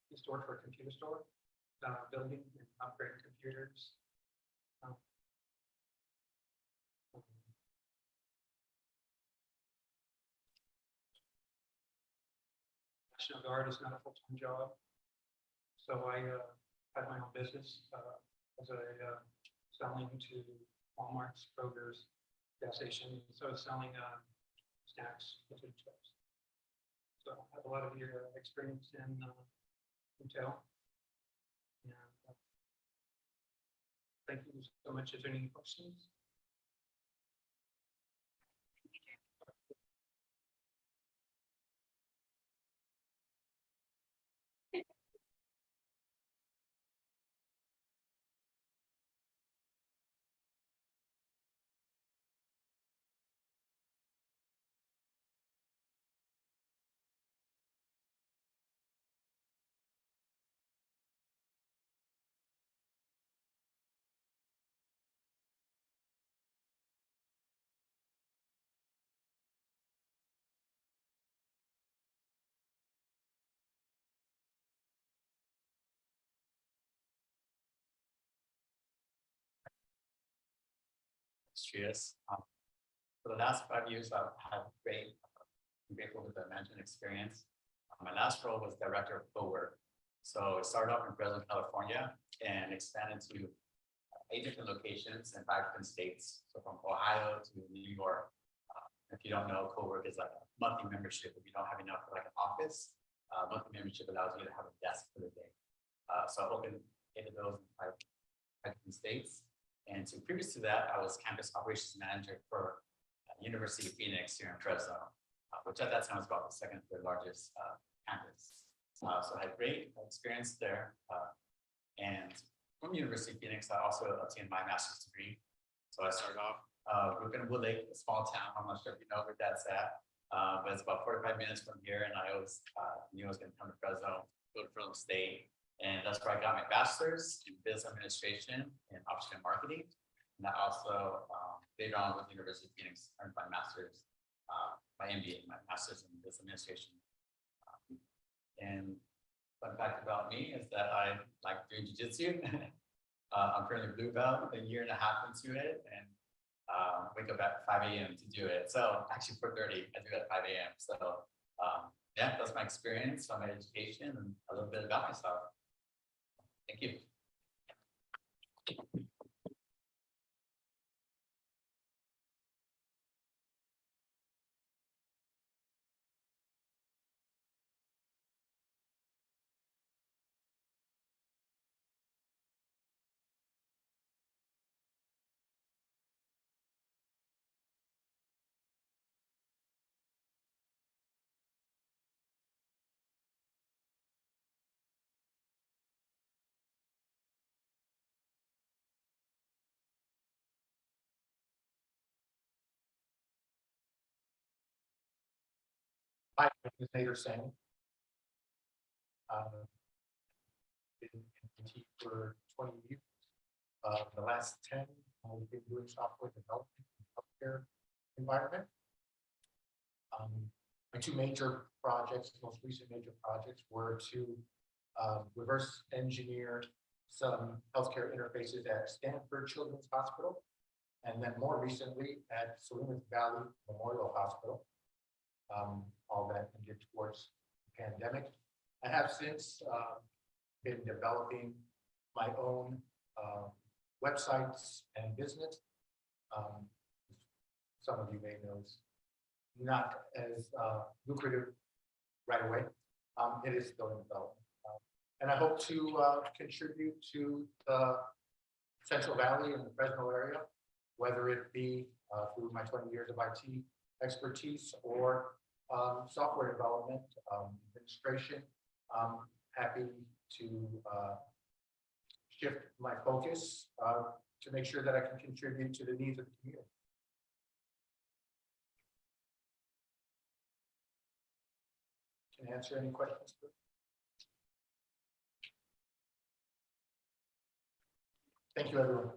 used to work for a computer store, building and upgrading computers. National Guard is not a full-time job. So I had my own business as a selling to Walmart's, Kroger's, gas stations. So I was selling snacks, potato chips. So I have a lot of your experience in retail. And thank you so much. Is there any questions? Illustrious. For the last 5 years, I've had I'm grateful with the management experience. My last role was director of co-work. So it started off in Fresno, California, and expanded to 8 different locations in 5 different states. So from Ohio to New York. If you don't know, co-work is like a monthly membership. If you don't have enough for like an office, monthly membership allows you to have a desk for the day. So I opened 8 of those in 5 different states. And so previous to that, I was campus operations manager for University of Phoenix here in Fresno, which at that time was about the 2nd or 3rd largest campus. So I had great experience there. And from University of Phoenix, I also obtained my master's degree. So I started off working in Wood Lake, a small town. I'm not sure if you know where that's at, but it's about 45 minutes from here. And I always knew I was going to come to Fresno, go to Fresno State. And that's where I got my bachelor's in business administration and option marketing. And I also later on with the University of Phoenix earned my master's, my MBA, my master's in business administration. And fun fact about me is that I like doing jiu-jitsu. I'm currently blue belt, a year and a half into it, and wake up at 5 a.m. to do it. So actually 4:30, I do it at 5 a.m. So yeah, that's my experience on my education and a little bit about myself. Thank you. Hi, my name is Nader Singh. Been in IT for 20 years. The last 10, I've been doing software development in the healthcare environment. My 2 major projects, most recent major projects, were to reverse engineer some healthcare interfaces at Stanford Children's Hospital, and then more recently at Salinas Valley Memorial Hospital. All that geared towards the pandemic. I have since been developing my own websites and business. some of you may know, is not as lucrative right away. It is still in development. And I hope to contribute to the Central Valley and the Fresno area, whether it be through my 20 years of IT expertise or software development, administration. Happy to shift my focus to make sure that I can contribute to the needs of the community. Can answer any questions. Thank you, everyone.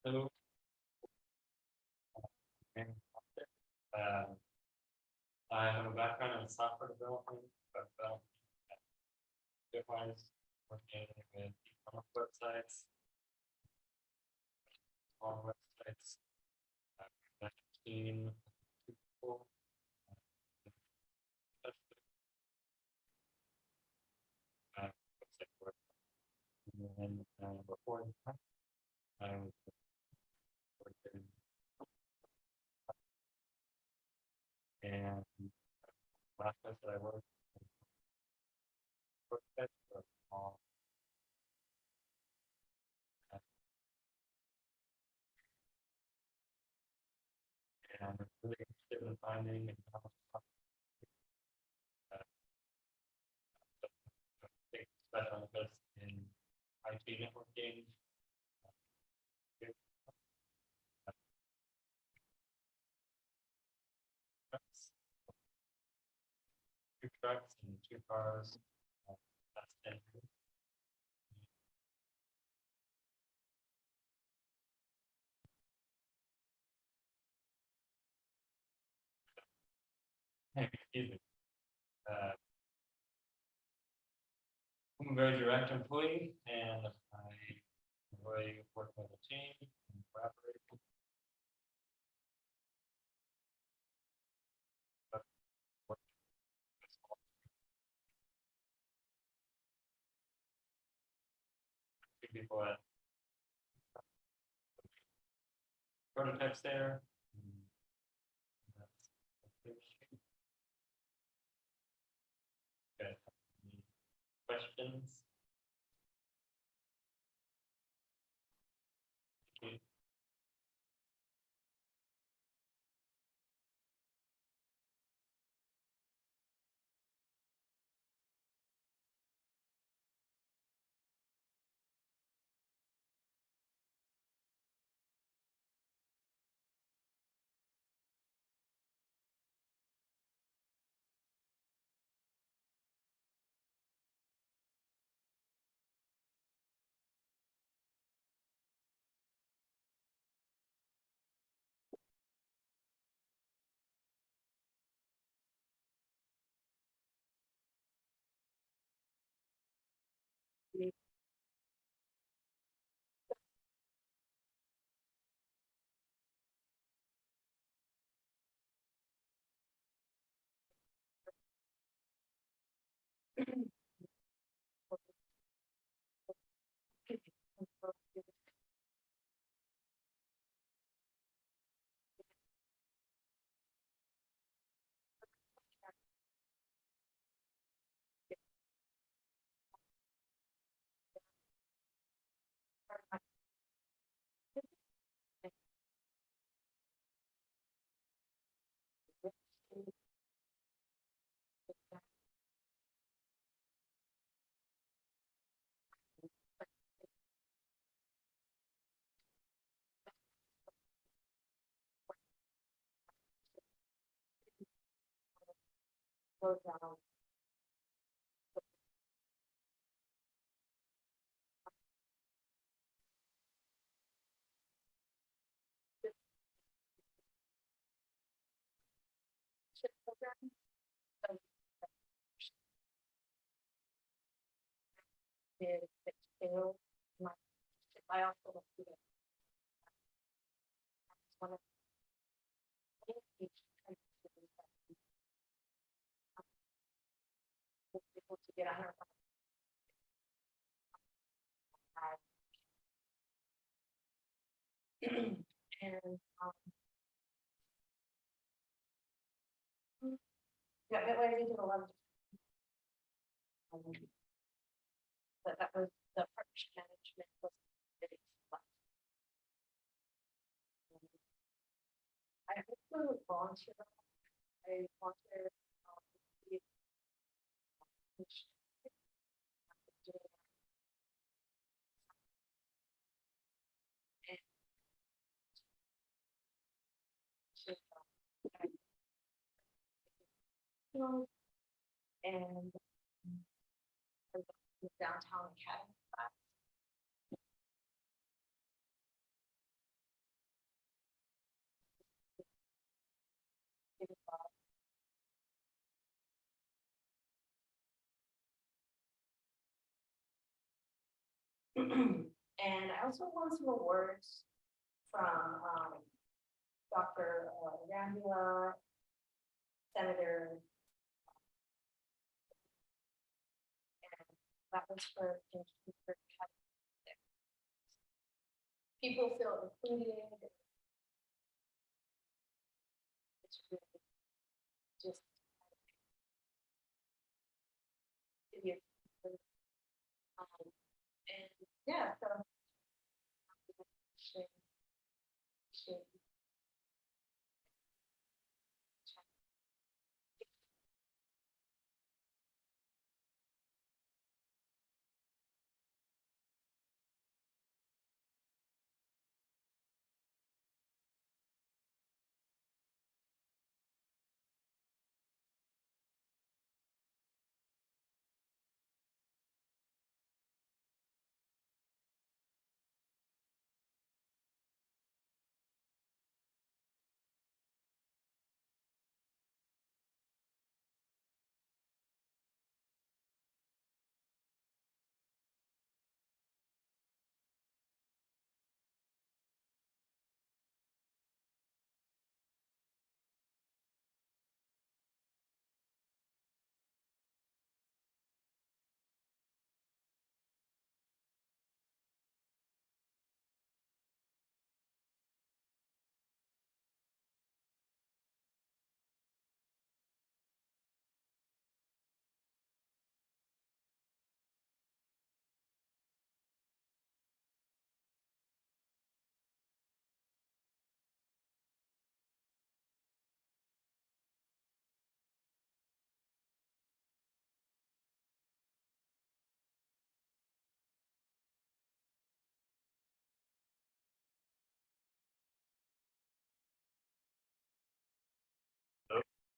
Hello. Um, I have a background in software development, but Bitwise, working with e-commerce websites, on websites, team, people. Website work. And then before that, I was working and last place that I worked at was small. And I'm really interested in finding and take special interest in IT networking. Two trucks and two cars. That's 10 years. Excuse me. I'm a very direct employee and I enjoy working with a team and collaborating. Two people at prototypes there. Okay. Any questions? Okay. Slow down. Chip program. So, is that still my, I also want to do it. One of the things I'm able to get on her. And yeah, Bitwise did a lot of. But that was the partnership management was. Really fun. I also volunteer. I volunteer. With, and the downtown academy class. And I also won some awards from Dr. Rambula, Senator. And that was for people feel included. It's really just and yeah, so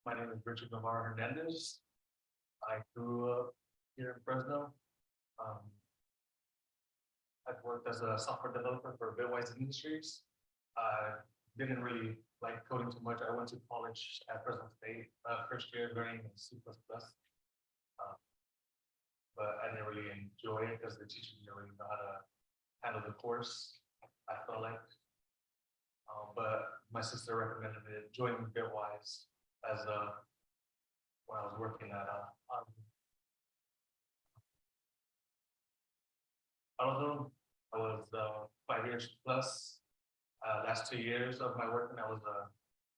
My name is Richard Navarro Hernandez. I grew up here in Fresno. I've worked as a software developer for Bitwise Industries. I didn't really like coding too much. I went to college at Fresno State, first year learning C++. But I didn't really enjoy it because the teacher didn't really know how to handle the course. I felt like, but my sister recommended it, joining Bitwise as a when I was working at Auto. I was 5 years plus. Last 2 years of my work, and I was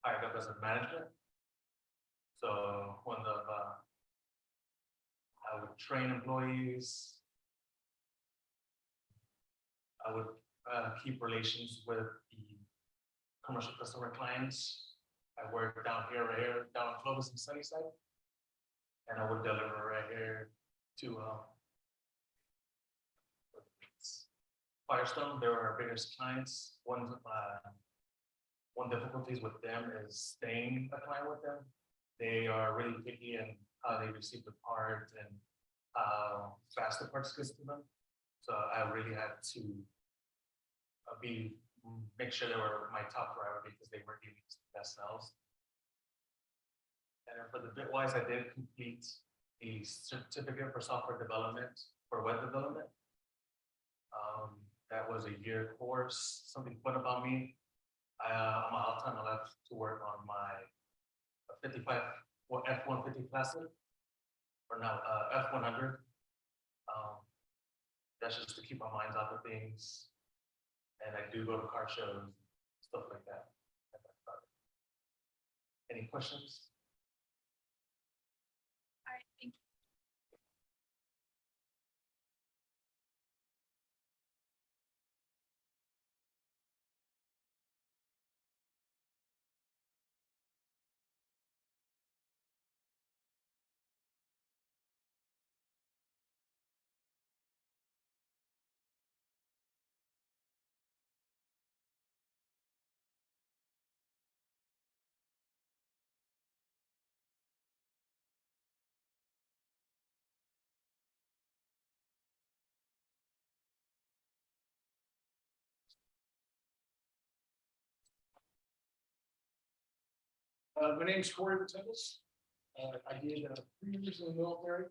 hired up as a manager. So one of I would train employees. I would keep relations with the commercial customer clients. I work down here, down in Clovis and Sunnyside. And I would deliver right here to Firestone. They're our biggest clients. One difficulties with them is staying a client with them. They are really picky and how they receive the part and fast the parts gets to them. So I really had to make sure they were my top priority because they were giving us the best sales. And then for the Bitwise, I did complete the certificate for software development for web development. That was a year course. Something fun about me. On my off time, I left to work on my 55 or F-150 Classic, or now F-100. That's just to keep my minds off of things. And I do go to car shows, stuff like that. Any questions? All right, thank you. My name's Corey Patendis. I did 3 years in the military,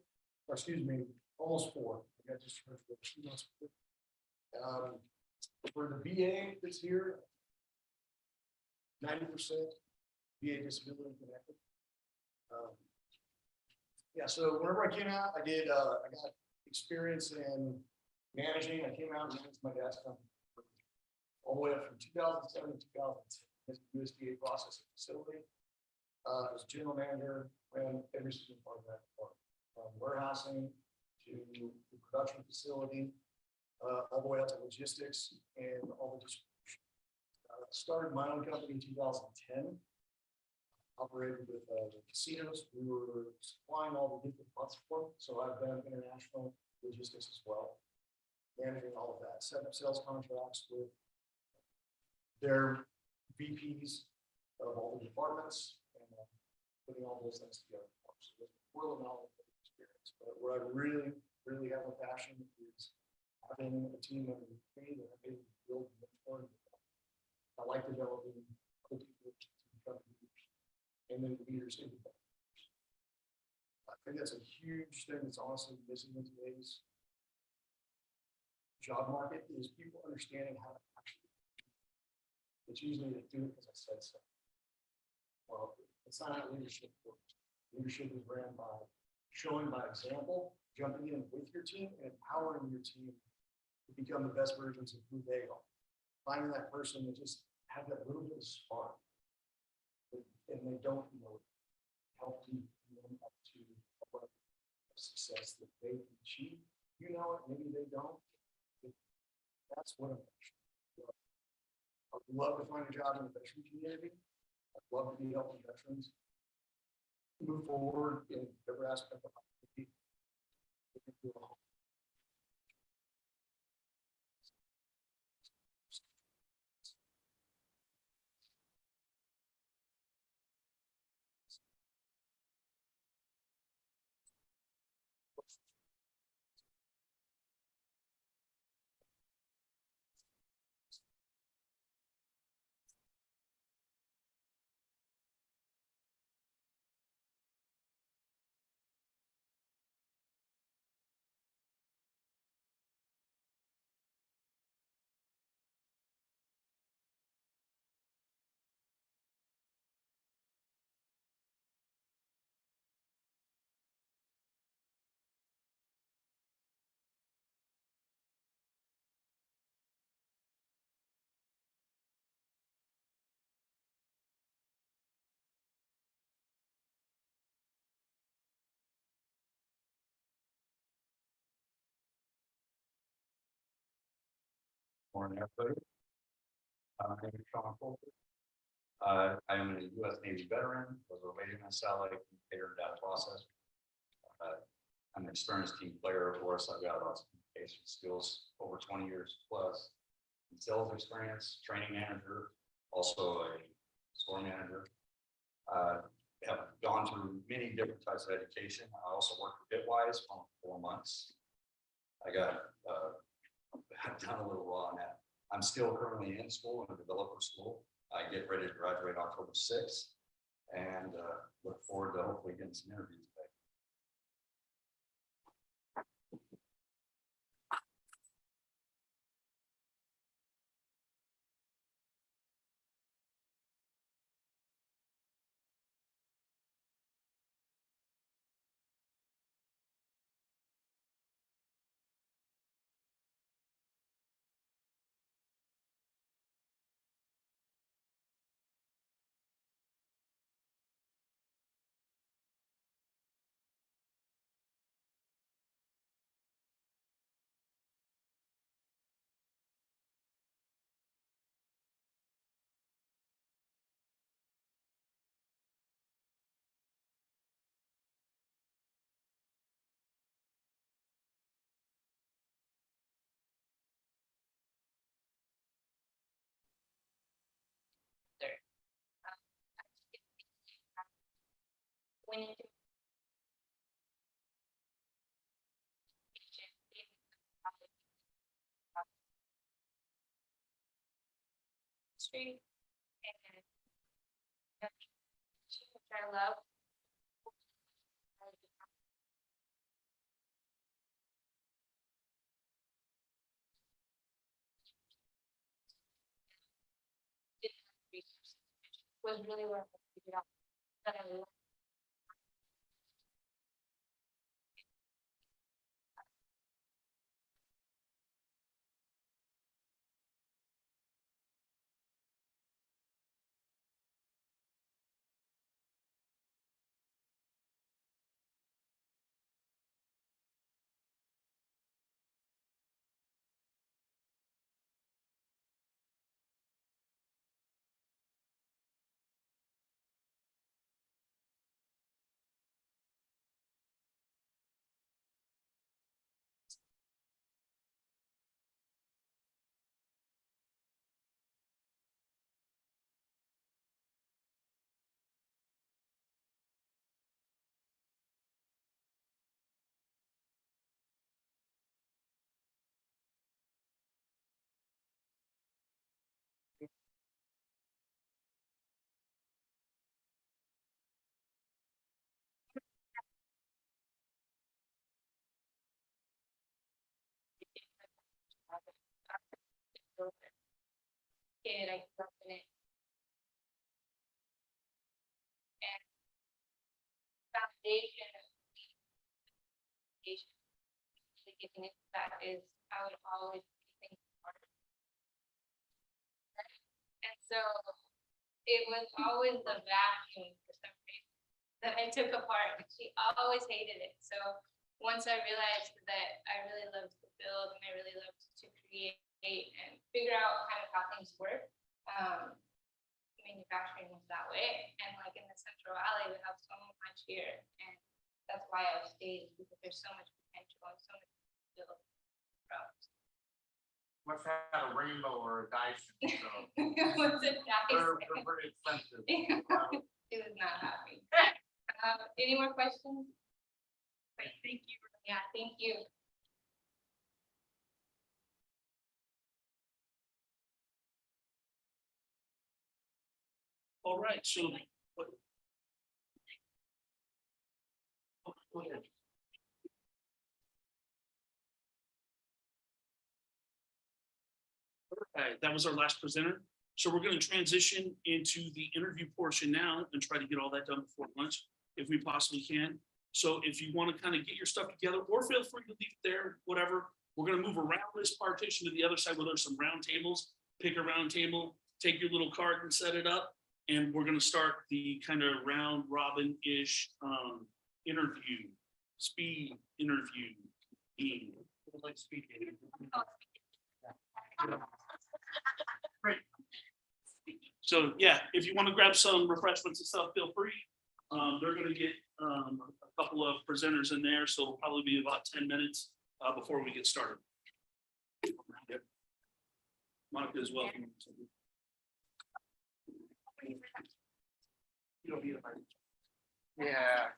or excuse me, almost 4. I got discharged with 2 months. For the VA that's here, 90% VA disability connected. Yeah, so whenever I came out, I got experience in managing. I came out and managed my dad's company all the way up from 2007 to 2010 as a USDA processing facility. As general manager, ran every single part of that department, from warehousing to the production facility, all the way up to logistics and all the distribution. Started my own company in 2010. Operated with casinos. We were supplying all the different butts for them. So I've done international logistics as well, managing all of that. Set up sales contracts with their VPs of all the departments and putting all those things together. So we're knowledge experience, but where I really, really have a passion is having a team under me that I'm able to build and mentor. I like developing other people to become leaders and then leaders in the I think that's a huge thing that's honestly missing in today's job market is people understanding how to actually. It's usually they do it because I said so. Well, it's not how leadership works. Leadership is ran by showing by example, jumping in with your team and empowering your team to become the best versions of who they are. Finding that person that just have that little bit of spark and they don't help you up to a level of success that they can achieve. You know it, maybe they don't. That's what I'm actually. I'd love to find a job in the veteran community. I'd love to be helping veterans move forward in every aspect of life. Morning, everybody. My name is Sean Colter. I am a U.S. Navy veteran, was a rated on satellite communicator data process. I'm an experienced team player, of course. I've got lots of communication skills, over 20 years plus. Sales experience, training manager, also a store manager. have gone through many different types of education. I also worked for Bitwise for 4 months. I got, I've done a little while on that. I'm still currently in school, in a developer school. I get ready to graduate October 6th and look forward to hopefully getting some interviews today. When you do. Street and which I love. Was really where I figured out that I love. Kid, I grew up in it. And foundation of education, actually getting into that is I would always be thinking harder. And so it was always the vacuum for some reason that I took apart. She always hated it. So once I realized that I really loved to build and I really loved to create and figure out kind of how things work, manufacturing was that way. And like in the Central Valley, we have so much here, and that's why I've stayed, because there's so much potential and so much to build from. Must have a rainbow or a Dyson, so It was a nice. they're pretty expensive. She was not happy. Any more questions? Great, thank you. Yeah, thank you. All right, so. Go ahead. Okay, that was our last presenter. So we're going to transition into the interview portion now and try to get all that done before lunch, if we possibly can. So if you want to kind of get your stuff together, or feel free to leave it there, whatever. We're going to move around this partition to the other side where there's some round tables. Pick a round table, take your little card and set it up. And we're going to start the kind of round robin-ish interview, speed interview. Like speed dating. So yeah, if you want to grab some refreshments and stuff, feel free. They're going to get a couple of presenters in there, so it'll probably be about 10 minutes before we get started. Yep. Monica is welcome. You don't need a mic. Yeah.